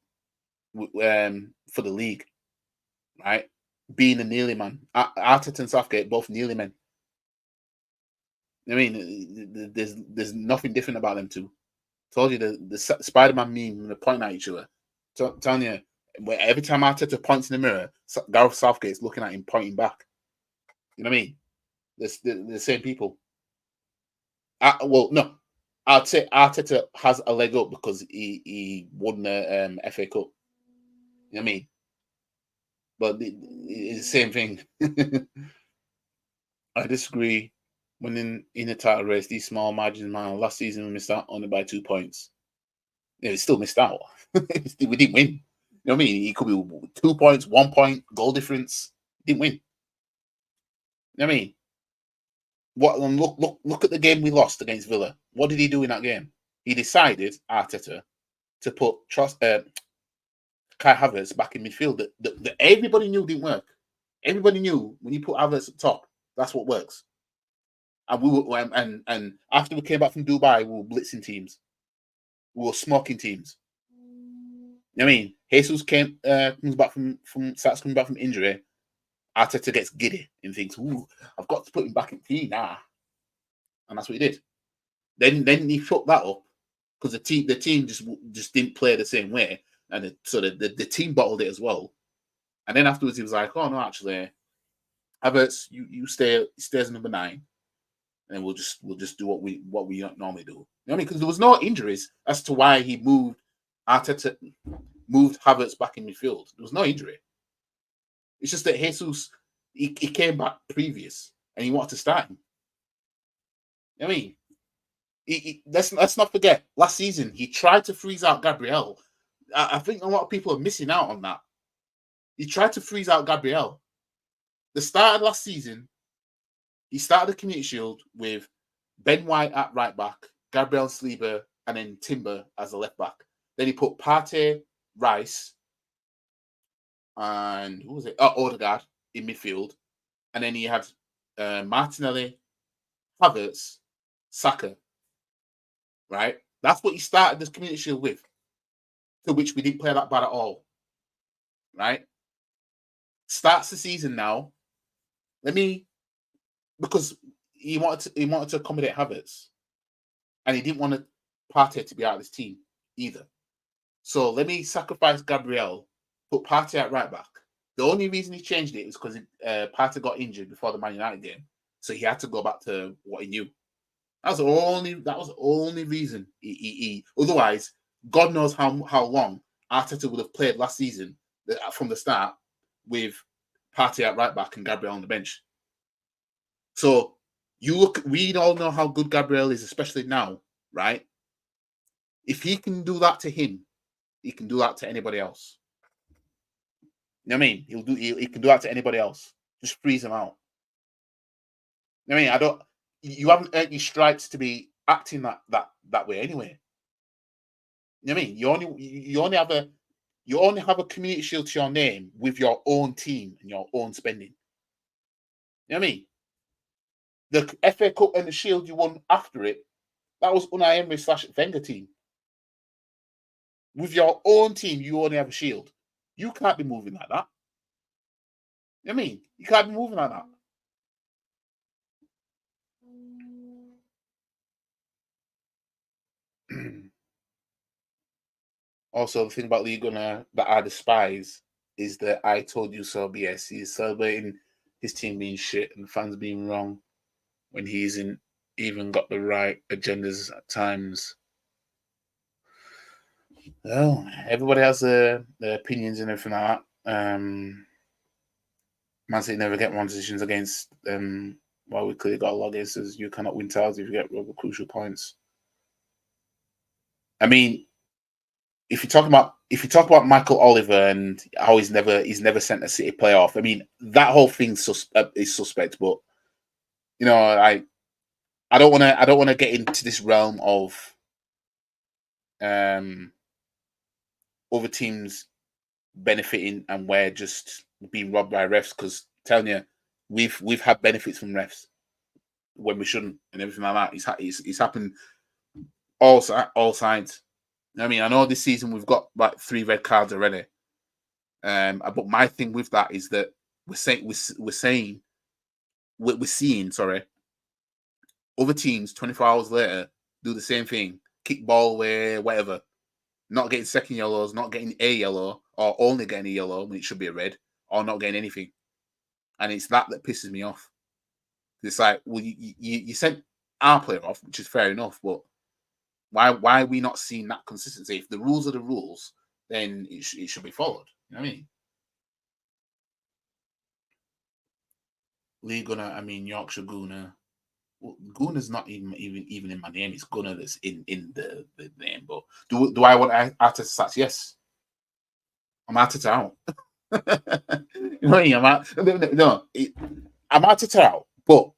for the league, right? Being a nearly man. Arteta and Southgate, both nearly men. I mean, there's nothing different about them two. Told you the Spider-Man meme when they're pointing at each other. Telling you, every time Arteta points in the mirror, Gareth Southgate's looking at him, pointing back. You know what I mean? The same people. Well, no, I'd say Arteta has a leg up because he won the FA Cup. You know what I mean? But it's the same thing. I disagree. When in a title race, these small margins, man, last season we missed out only by 2 points. Yeah, we still missed out. We didn't win. You know what I mean? It could be 2 points, 1 point, goal difference. Didn't win. You know what I mean? Look at the game we lost against Villa. What did he do in that game? He decided, Arteta, to put Kai Havertz back in midfield. That everybody knew didn't work. Everybody knew when you put Havertz at top, that's what works. And we were, and after we came back from Dubai, we were blitzing teams. We were smoking teams. You know what I mean? Jesus comes back starts coming back from injury. Arteta gets giddy and thinks, "Ooh, I've got to put him back in team now," and that's what he did. Then he fucked that up because the team just didn't play the same way, and so the team bottled it as well. And then afterwards, he was like, "Oh no, actually, Havertz, you stay as number 9, and we'll just do what we normally do." You know what I mean? Because there was no injuries as to why he moved Havertz back in midfield. There was no injury. It's just that Jesus he came back previous and he wanted to start him. You know what I mean? Let's not forget last season he tried to freeze out Gabriel. I think a lot of people are missing out on that. He tried to freeze out Gabriel. The start of last season, he started the Community Shield with Ben White at right back, Gabriel Saliba, and then Timber as a left back. Then he put Partey, Rice, and who was it? Odegaard in midfield. And then he had Martinelli, Havertz, Saka, right? That's what he started this Community Shield with, to which we didn't play that bad at all, right? Starts the season now. Because he wanted to accommodate Havertz, and he didn't want Partey to be out of this team either. So let me sacrifice Gabriel, put Partey at right back. The only reason he changed it is because Partey got injured before the Man United game, so he had to go back to what he knew. That was the only reason. Otherwise, God knows how long Arteta would have played last season from the start with Partey at right back and Gabriel on the bench. So we all know how good Gabriel is, especially now, right? If he can do that to him, he can do that to anybody else. You know what I mean? He can do that to anybody else. Just freeze him out. You know what I mean? You haven't earned your stripes to be acting that way anyway. You know what I mean? You only have a Community Shield to your name with your own team and your own spending. You know what I mean? The FA Cup and the Shield you won after it, that was Unai Emery / Wenger team. With your own team, you only have a Shield. You can't be moving like that. You know what I mean? You can't be moving like that. Also, the thing about Lee Gunnar that I despise is that I told you so BS. He's celebrating his team being shit and the fans being wrong when he isn't even got the right agendas at times. Well, everybody has their opinions and everything like that. Man City never get one decisions against while we clearly got a lot against us. You cannot win titles if you get rubber crucial points. I mean, if you talk about Michael Oliver and how he's never sent a City playoff, I mean that whole thing is suspect. But you know, I don't want to get into this realm of other teams benefiting and we're just being robbed by refs, because telling you we've had benefits from refs when we shouldn't and everything like that. It's happened all sides. I mean, I know this season we've got like 3 red cards already. But my thing with that is that we're seeing other teams 24 hours later do the same thing, kick ball away, whatever, not getting second yellows, not getting a yellow, or only getting a yellow when it should be a red, or not getting anything. And it's that pisses me off. It's like, well, you sent our player off, which is fair enough, but why are we not seeing that consistency? If the rules are the rules, then it should be followed. You know what I mean? Lee Gunner, I mean Yorkshire Gunner. Well, Gunner's not even in my name. It's Gunner that's in the name. But do I want Arteta stats? Yes. I'm Arteta out. You know what I mean? I'm Arteta out. But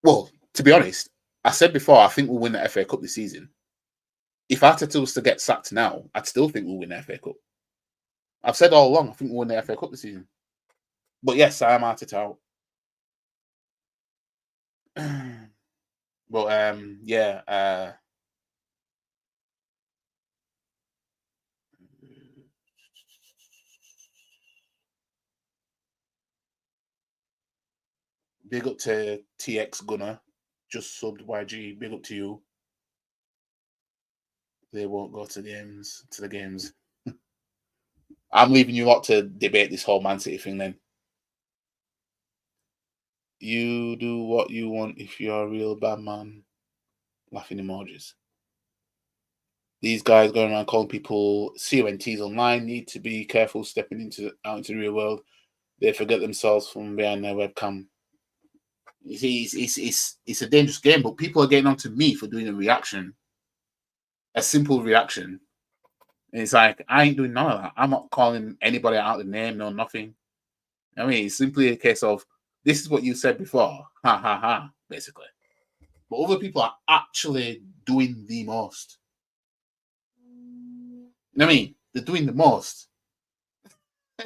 well, to be honest, I said before, I think we'll win the FA Cup this season. If Arteta was to get sacked now, I'd still think we'll win the FA Cup. I've said all along, I think we'll win the FA Cup this season. But yes, I am Arteta out. But yeah. Big up to TX Gunner, just subbed YG. Big up to you. They won't go to the games. I'm leaving you lot to debate this whole Man City thing then. You do what you want if you're a real bad man. Laughing emojis. These guys going around calling people CONTs online need to be careful stepping out into the real world. They forget themselves from behind their webcam. You see, it's a dangerous game, but people are getting on to me for doing a simple reaction. And it's like, I ain't doing none of that. I'm not calling anybody out the name, no nothing. I mean, it's simply a case of, this is what you said before. Ha, ha, ha, basically. But other people are actually doing the most. You know what I mean? They're doing the most.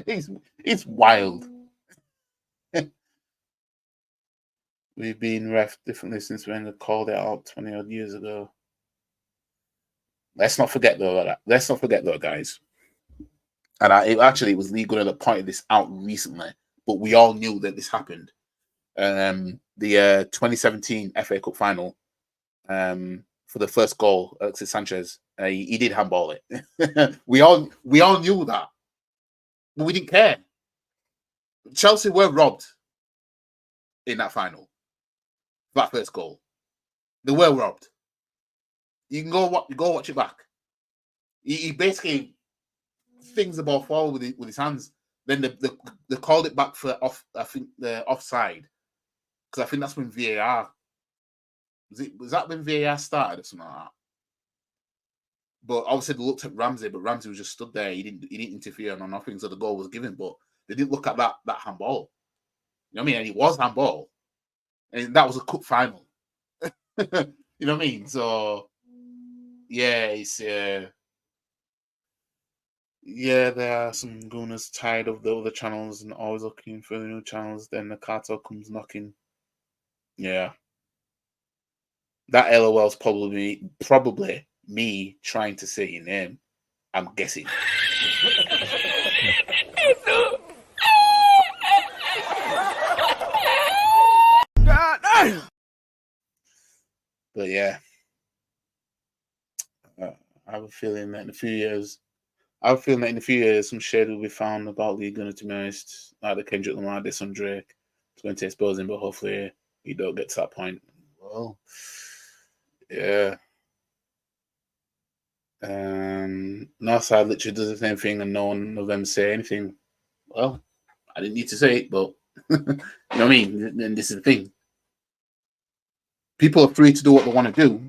It's wild. We've been ref differently since Wenger called it out 20 odd years ago. Let's not forget though, guys. And it was Lee Gunner that pointed this out recently, but we all knew that this happened. The 2017 FA Cup final, for the first goal, Alexis Sanchez, he did handball it. we all knew that, but we didn't care. Chelsea were robbed in that final. That first goal, they were robbed. You can go watch it back. He basically things the ball forward with his hands. Then they called it back for off. I think the offside, because I think that's when VAR was that when VAR started or something like that. But obviously they looked at Ramsey, but Ramsey was just stood there. He didn't interfere or nothing, so the goal was given. But they didn't look at that handball. You know what I mean? And it was handball, and that was a cup final. You know what I mean? So yeah, it's yeah, there are some gooners tired of the other channels and always looking for the new channels. Then the cartel comes knocking. Yeah, that LOL's probably me trying to say your name. I'm guessing. But yeah, I have a feeling that in a few years, some shade will be found about Lee Gunner, to be honest. Like the Kendrick Lamar diss on Drake. It's going to expose him, but hopefully we don't get to that point. Well, yeah. Northside literally does the same thing and no one of them say anything. Well, I didn't need to say it, but you know what I mean? And this is the thing. People are free to do what they want to do,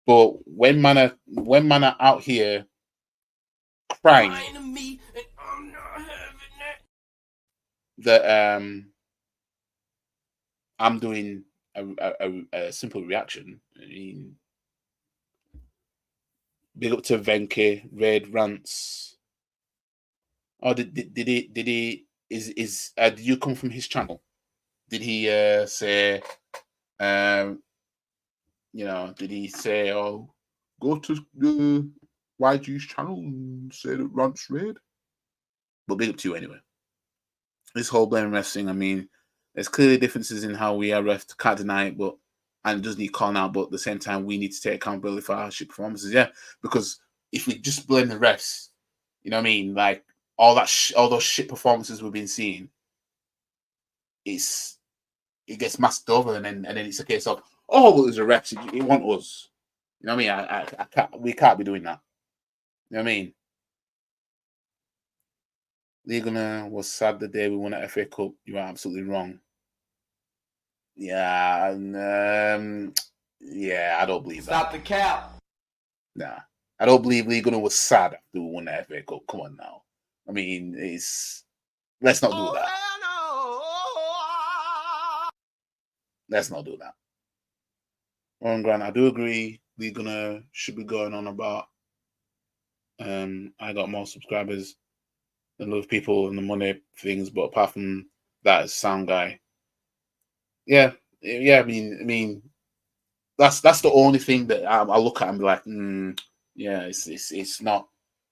but when man are out here crying that I'm doing a simple reaction. I mean, big up to Venke, Red Rants. Oh, did he did you come from his channel? Did he say you know, did he say, oh, go to the YG's channel and say that Rant's Red? But big up to you anyway. This whole blame ref thing, I mean, there's clearly differences in how we are ref, can't deny it, but and it does need calling out, but at the same time, we need to take accountability for our shit performances. Yeah, because if we just blame the refs, you know what I mean? Like all those shit performances we've been seeing, it gets masked over, and then it's a case of, oh, well, it was the refs. It want us. You know what I mean? I can't. We can't be doing that. You know what I mean? Lee Gunner was sad the day we won at FA Cup. You are absolutely wrong. Yeah, yeah, I don't believe that. Stop the cap. Nah, I don't believe Lee Gunner was sad after we won the FA Cup. Come on now. I mean, let's not do that. Let's not do that. Warren Grant, I do agree. Lee Gunner should be going on about I got more subscribers than those people and the money things, but apart from that, it's sound guy. Yeah. I mean, that's the only thing that I look at and be like, yeah, it's not,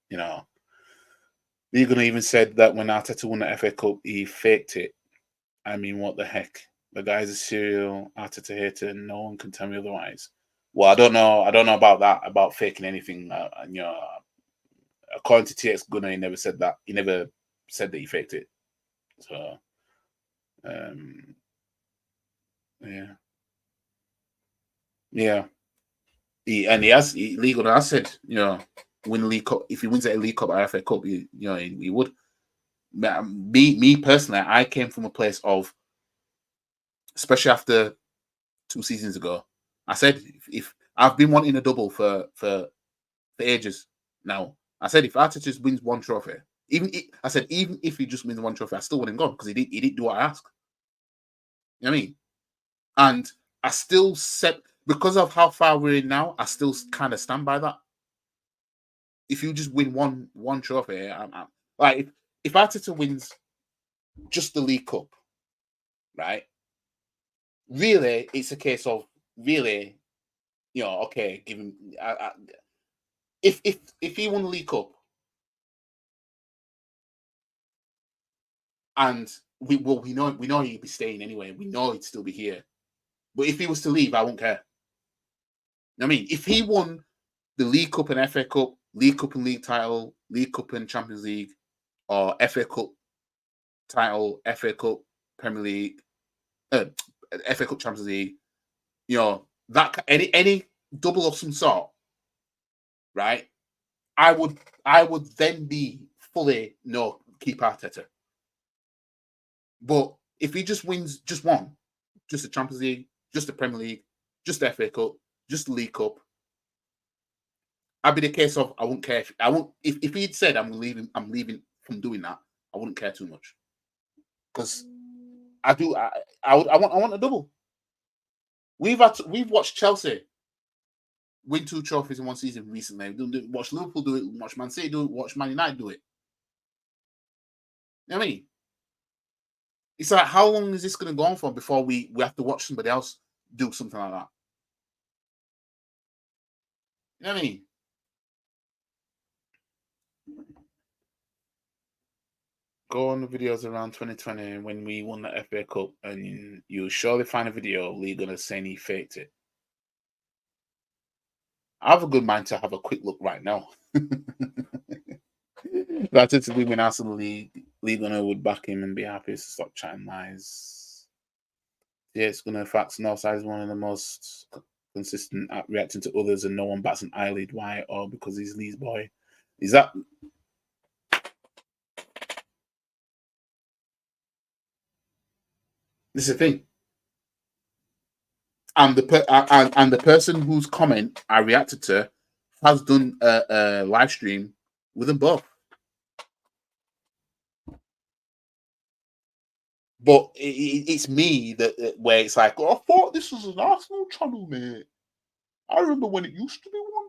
you know. Lee Gunner even said that when Arteta won the FA Cup, he faked it. I mean, what the heck? The guy's a serial Arteta hater, and no one can tell me otherwise. Well, I don't know about that, about faking anything. You know, according to TX Gunner, he never said that. He never said that he faked it. So, yeah. Lee Gunner has said, you know, win League Cup. If he wins a League Cup or FA Cup, you know, he would. Me personally, I came from a place of, especially after 2 seasons ago, I said if I've been wanting a double for ages now. I said if Arteta just wins one trophy, even if he just wins one trophy, I still want him gone because he didn't do what I asked. You know what I mean? And I still said, because of how far we're in now, I still kind of stand by that. If you just win one trophy, I'm like if Arteta wins just the League Cup, right? really, it's a case of really, okay, give him. If he won the League Cup, and we know he'd be staying anyway. We know he'd still be here. But if he was to leave, I won't care. I mean, if he won the League Cup and FA Cup, League Cup and League title, League Cup and Champions League, or FA Cup title, FA Cup, Premier League, FA Cup, Champions League, that any double of some sort, right? I would then be fully no, keep Arteta. But if he just wins just one, just the Champions League, just the Premier League, just the FA Cup, just the League Cup, I'd be the case of I wouldn't care if he'd said I'm leaving from doing that, I wouldn't care too much. Because I want a double. We've watched Chelsea win 2 trophies in one season recently. We watch Liverpool do it, watch Man City do it, watch Man United do it. You know what I mean? It's like, how long is this going to go on for before we have to watch somebody else do something like that? You know what I mean? Go on the videos around 2020 when we won the FA Cup, and you'll surely find a video of Lee Gunner saying he faked it. I have a good mind to have a quick look right now. That's it to be when Arsenal Lee Gunner would back him and be happy to stop chatting lies. Yeah, it's Gunner facts. Northside is one of the most consistent at reacting to others, and no one bats an eyelid. Why? Or because he's Lee's boy? Is that? This is the thing. And the person whose comment I reacted to has done a live stream with them both. But it's me that where it's like, I thought this was an Arsenal channel, mate. I remember when it used to be one.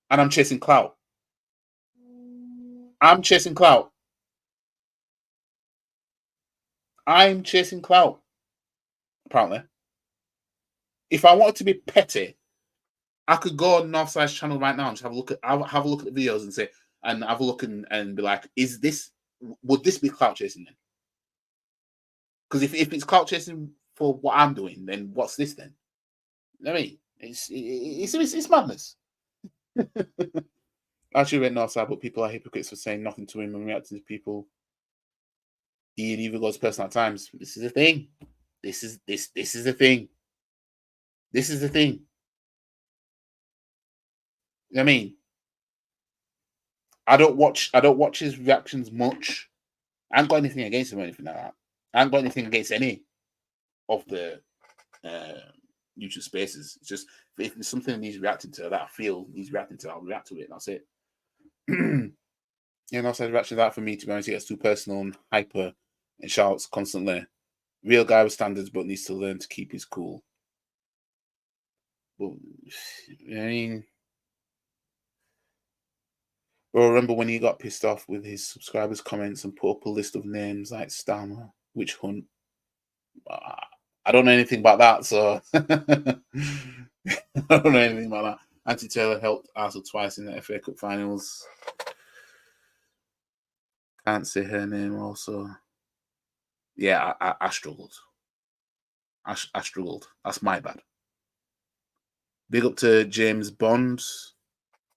And I'm chasing Clout. I'm chasing Clout. I'm chasing Clout. Apparently. If I wanted to be petty, I could go on Northside's channel right now and just have a look at the videos and say, and have a look and be like, would this be clout chasing then? Because if it's clout chasing for what I'm doing, then what's this then? I mean, it's madness. Actually went Northside, but people are hypocrites for saying nothing to him and reacting to people. He even goes personal at times. This is the thing. This is the thing. This is the thing. I mean, I don't watch his reactions much. I haven't got anything against him or anything like that. I haven't got anything against any of the YouTube spaces. It's just if there's something he's reacting to that I feel he's reacting to, I'll react to it. And that's it. Yeah, Northside reaction to that for me, to be honest, he gets too personal and hyper and shouts constantly. Real guy with standards, but needs to learn to keep his cool. But I mean, well, remember when he got pissed off with his subscribers' comments and put up a list of names like Stammer, Witch Hunt? I don't know anything about that, so I don't know anything about that. Auntie Taylor helped Arsenal twice in the FA Cup finals. Can't say her name also. Yeah, I struggled. I struggled. That's my bad. Big up to James Bond.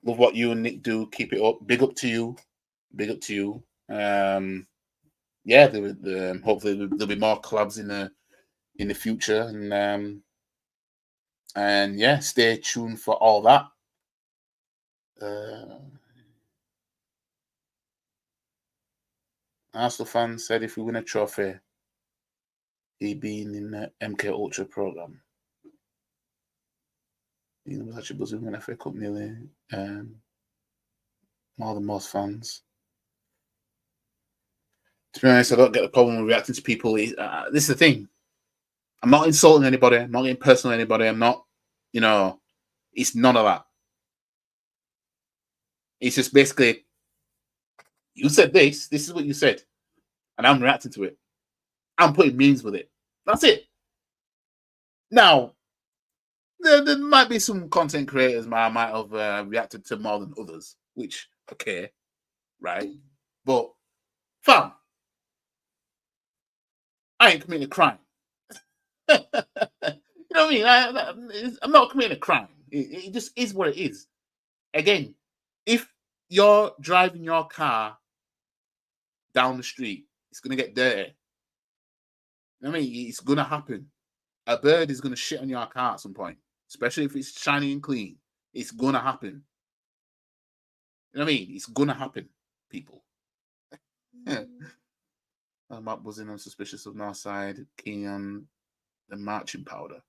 Love what you and Nick do. Keep it up. Big up to you. Big up to you. Yeah, hopefully there'll be more collabs in the future, and yeah, stay tuned for all that. Arsenal fan said if we win a trophy, he being in the MK Ultra program. He was actually buzzing when FA Cup nearly more than most fans. To be honest, I don't get the problem with reacting to people. This is the thing. I'm not insulting anybody. I'm not getting personal on anybody. I'm not, it's none of that. It's just basically, you said this is what you said, and I'm reacting to it. I'm putting memes with it. That's it. Now, there might be some content creators might have reacted to more than others, which, okay, right? But, fam, I ain't committing a crime. You know what I mean? I'm not committing a crime. It just is what it is. Again, if you're driving your car down the street, it's going to get dirty. You know what I mean? It's going to happen. A bird is going to shit on your car at some point, especially if it's shiny and clean. It's going to happen. You know what I mean? It's going to happen, people. Matt was in unsuspicious of Northside, keen on the marching powder.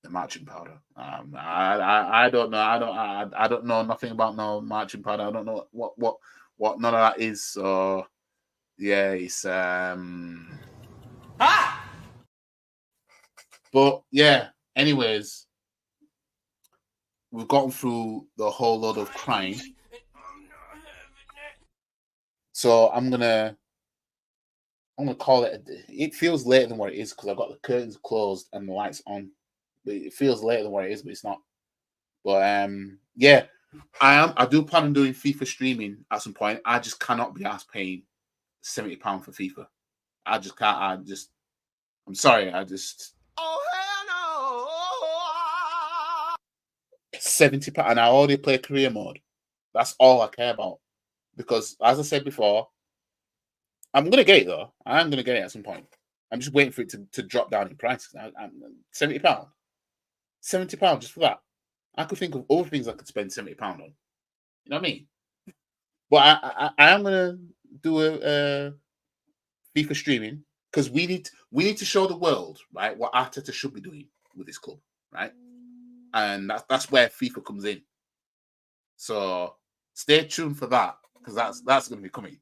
The marching powder. I don't know. I don't know nothing about no marching powder. I don't know what none of that is. So yeah, it's But yeah. Anyways, we've gotten through the whole lot of crime. So I'm gonna call it. It feels later than what it is because I've got the curtains closed and the lights on. But it feels later than what it is, but it's not. But yeah, I do plan on doing FIFA streaming at some point. I just cannot be asked paying £70 for FIFA. I just can't. I'm sorry. Oh hell no! £70, and I already play career mode. That's all I care about. Because as I said before, I'm gonna get it though. I am gonna get it at some point. I'm just waiting for it to drop down in price. £70, £70 just for that. I could think of other things I could spend £70 on. You know what I mean? But I am gonna do a FIFA streaming because we need to show the world, right, what Arteta should be doing with this club, right? And that's where FIFA comes in. So stay tuned for that because that's going to be coming.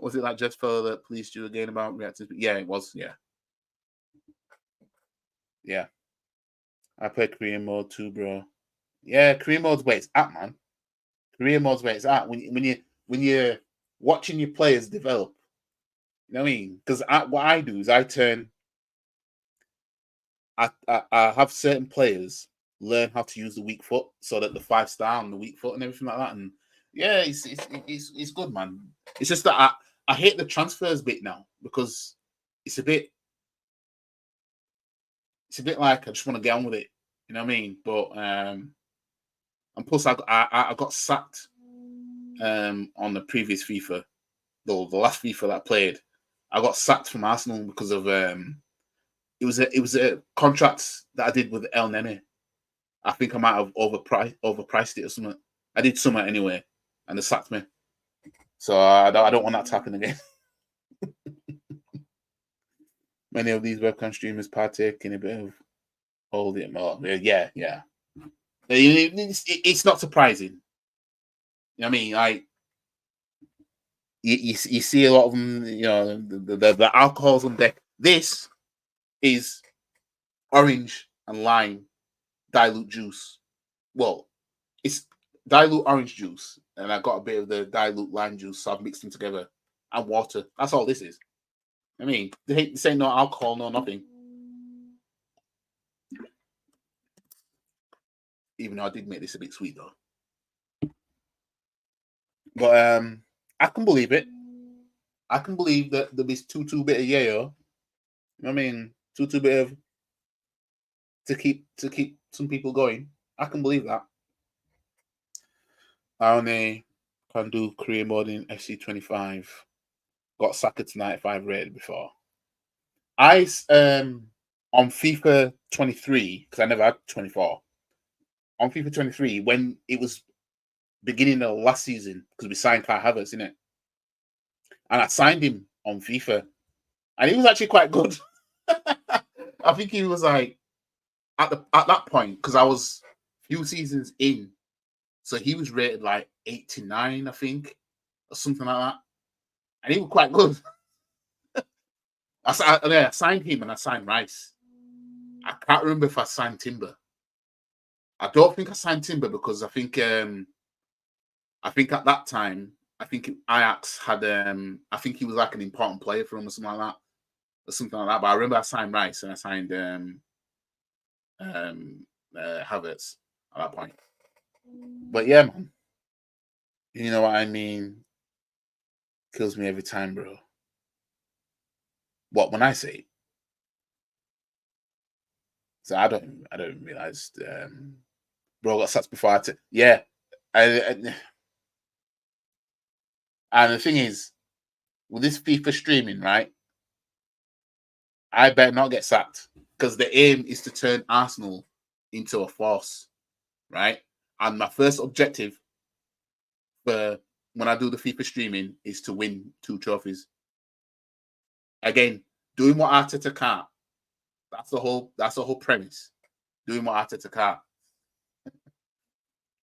Was it like Jeff Feller that policed you again about reacting? Yeah, it was. Yeah. I play Korean mode too, bro. Yeah, Korean mode's where it's at, man. Korean mode's where it's at. When you're watching your players develop, you know what I mean? Because what I do is I have certain players learn how to use the weak foot so that the 5-star and the weak foot and everything like that. And yeah, it's good, man. It's just that I hate the transfers bit now because it's a bit like I just want to get on with it. You know what I mean? But and plus I got sacked on the previous FIFA, the last FIFA that I played. I got sacked from Arsenal because of it was a contract that I did with El Nene. I think I might have overpriced it or something. I did something anyway, and they sacked me. So I don't want that to happen again. Many of these webcam streamers partake in a bit of holding more. Yeah. It's not surprising. You know what I mean? Like you see a lot of them. You know, the alcohol's on deck. This is orange and lime dilute juice. Well, it's dilute orange juice, and I got a bit of the dilute lime juice, so I've mixed them together, and water. That's all this is. I mean, this ain't no alcohol, no nothing. Even though I did make this a bit sweet though. But I can believe it. I can believe that there is two bit of yayo. I mean, two bit of to keep some people going. I can believe that. I only can do career mode in FC25. Got Saka to 95 rated before. I on FIFA 23 because I never had 24. On FIFA 23 when it was beginning of last season because we signed Kai Havertz in it, and I signed him on FIFA, and he was actually quite good. I think he was like at that point because I was a few seasons in, so he was rated like 89, I think, or something like that, and he was quite good. I signed him and I signed Rice. I can't remember if I signed Timber. I don't think I signed Timber because I think at that time I think Ajax had I think he was like an important player for him or something like that. But I remember I signed Rice and I signed Havertz at that point. But yeah, man. You know what I mean? Kills me every time, bro. What when I say it? So I don't realize bro got sats before yeah. And the thing is, with this FIFA streaming, right? I better not get sacked because the aim is to turn Arsenal into a force, right? And my first objective for when I do the FIFA streaming is to win 2 trophies. Again, doing what Arteta can't. That's the whole premise. Doing what Arteta can't.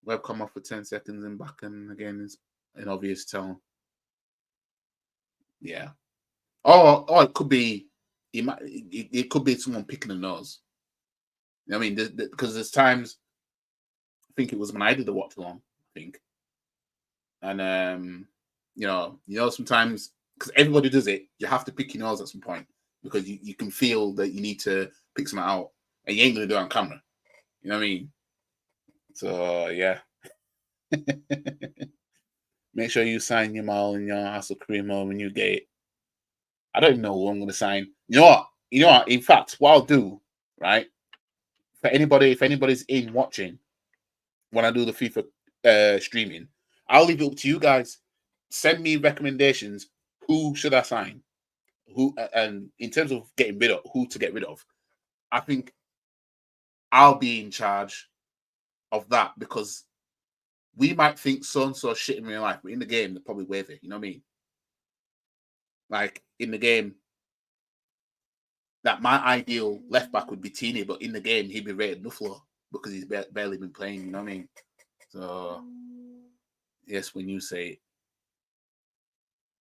Web come off for 10 seconds and back and again is an obvious tell. Yeah. Or it could be it could be someone picking a nose. I mean, because there's times I think it was when I did the watch along, I think. And you know, sometimes because everybody does it, you have to pick your nose at some point because you can feel that you need to pick something out and you ain't gonna do it on camera. You know what I mean? So yeah. Make sure you sign your mall and your Hassel Cryin when you get it. I don't even know who I'm gonna sign. You know what? In fact, what I'll do, right? If anybody's in watching when I do the FIFA streaming, I'll leave it up to you guys. Send me recommendations. Who should I sign? Who and in terms of getting rid of who to get rid of, I think I'll be in charge of that because we might think so and so shit in real life, but in the game they're probably worth it. You know what I mean? Like in the game, that my ideal left back would be Tini, but in the game he'd be rated Nuffalo because he's barely been playing. You know what I mean? So yes, when you say it.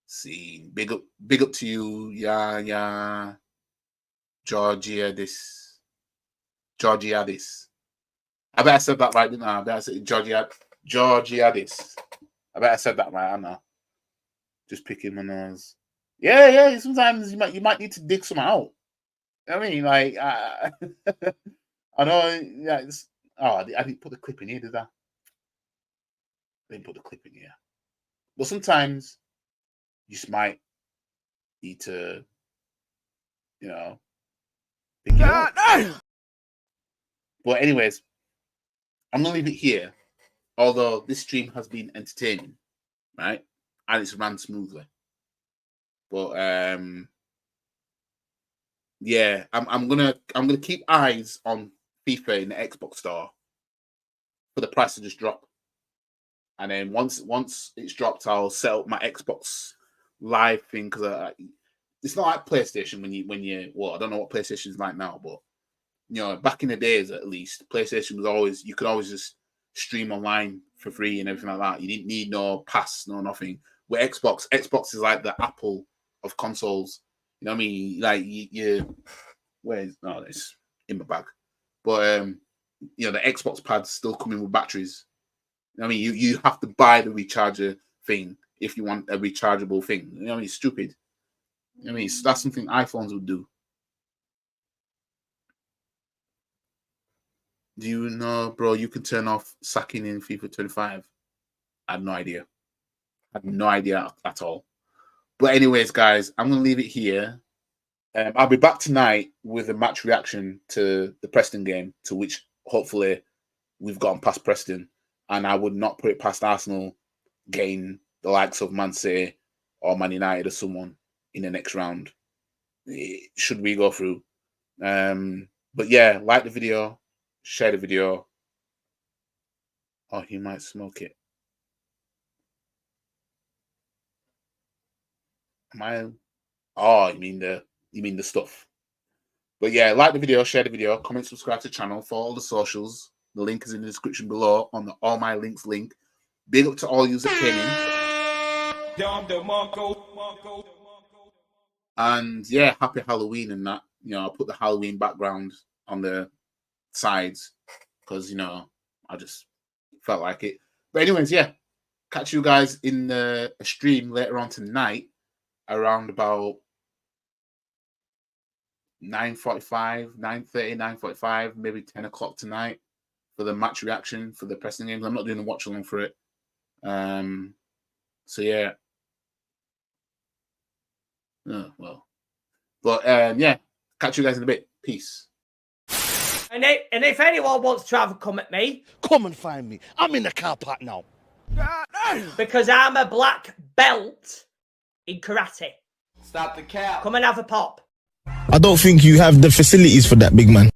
See, big up to you, yeah, Georgiadis. I bet I said that right, didn't I? I bet I said Georgiadis. I bet I said that right, I know. Just picking my nose. Yeah. Sometimes you might need to dig some out. I mean, like, I know. Yeah, I didn't put the clip in here, did I? Didn't put the clip in here. But sometimes you just might need to, you know, pick it up. But anyways, I'm gonna leave it here. Although this stream has been entertaining, right, and it's ran smoothly. But yeah, I'm gonna keep eyes on FIFA in the Xbox store for the price to just drop, and then once it's dropped, I'll set up my Xbox Live thing because it's not like PlayStation when you well, I don't know what PlayStation is like now, but you know, back in the days at least, PlayStation was always you could always just stream online for free and everything like that. You didn't need no pass, no nothing. With Xbox is like the Apple of consoles. You know what I mean? Like you where's no, it's in my bag. But you know, the Xbox pad's still coming with batteries. You know what I mean? You have to buy the recharger thing if you want a rechargeable thing. You know what I mean? It's stupid. You know what I mean? That's something iPhones would do. Do you know, bro, you can turn off sacking in FIFA 25? I had no idea. I had no idea at all. But anyways, guys, I'm going to leave it here. I'll be back tonight with a match reaction to the Preston game, to which hopefully we've gotten past Preston. And I would not put it past Arsenal getting the likes of Man City or Man United or someone in the next round. Should we go through? But yeah, like the video, share the video. Oh, he might smoke it. Oh, you mean the stuff. But yeah, like the video, share the video, comment, subscribe to the channel, follow all the socials. The link is in the description below on the All My Links link. Big up to all you that came in. And yeah, happy Halloween and that. You know, I'll put the Halloween background on the sides because, you know, I just felt like it. But anyways, yeah. catch you guys in the stream later on tonight, around about 9:45, 9:30, 9:45, maybe 10 o'clock tonight for the match reaction for the pressing games. I'm not doing a watch along for it. So yeah. Oh, well. But yeah, catch you guys in a bit. Peace. And if anyone wants to have a come at me, come and find me. I'm in the car park now. Because I'm a black belt in karate. Stop the cap. Come and have a pop. I don't think you have the facilities for that, big man.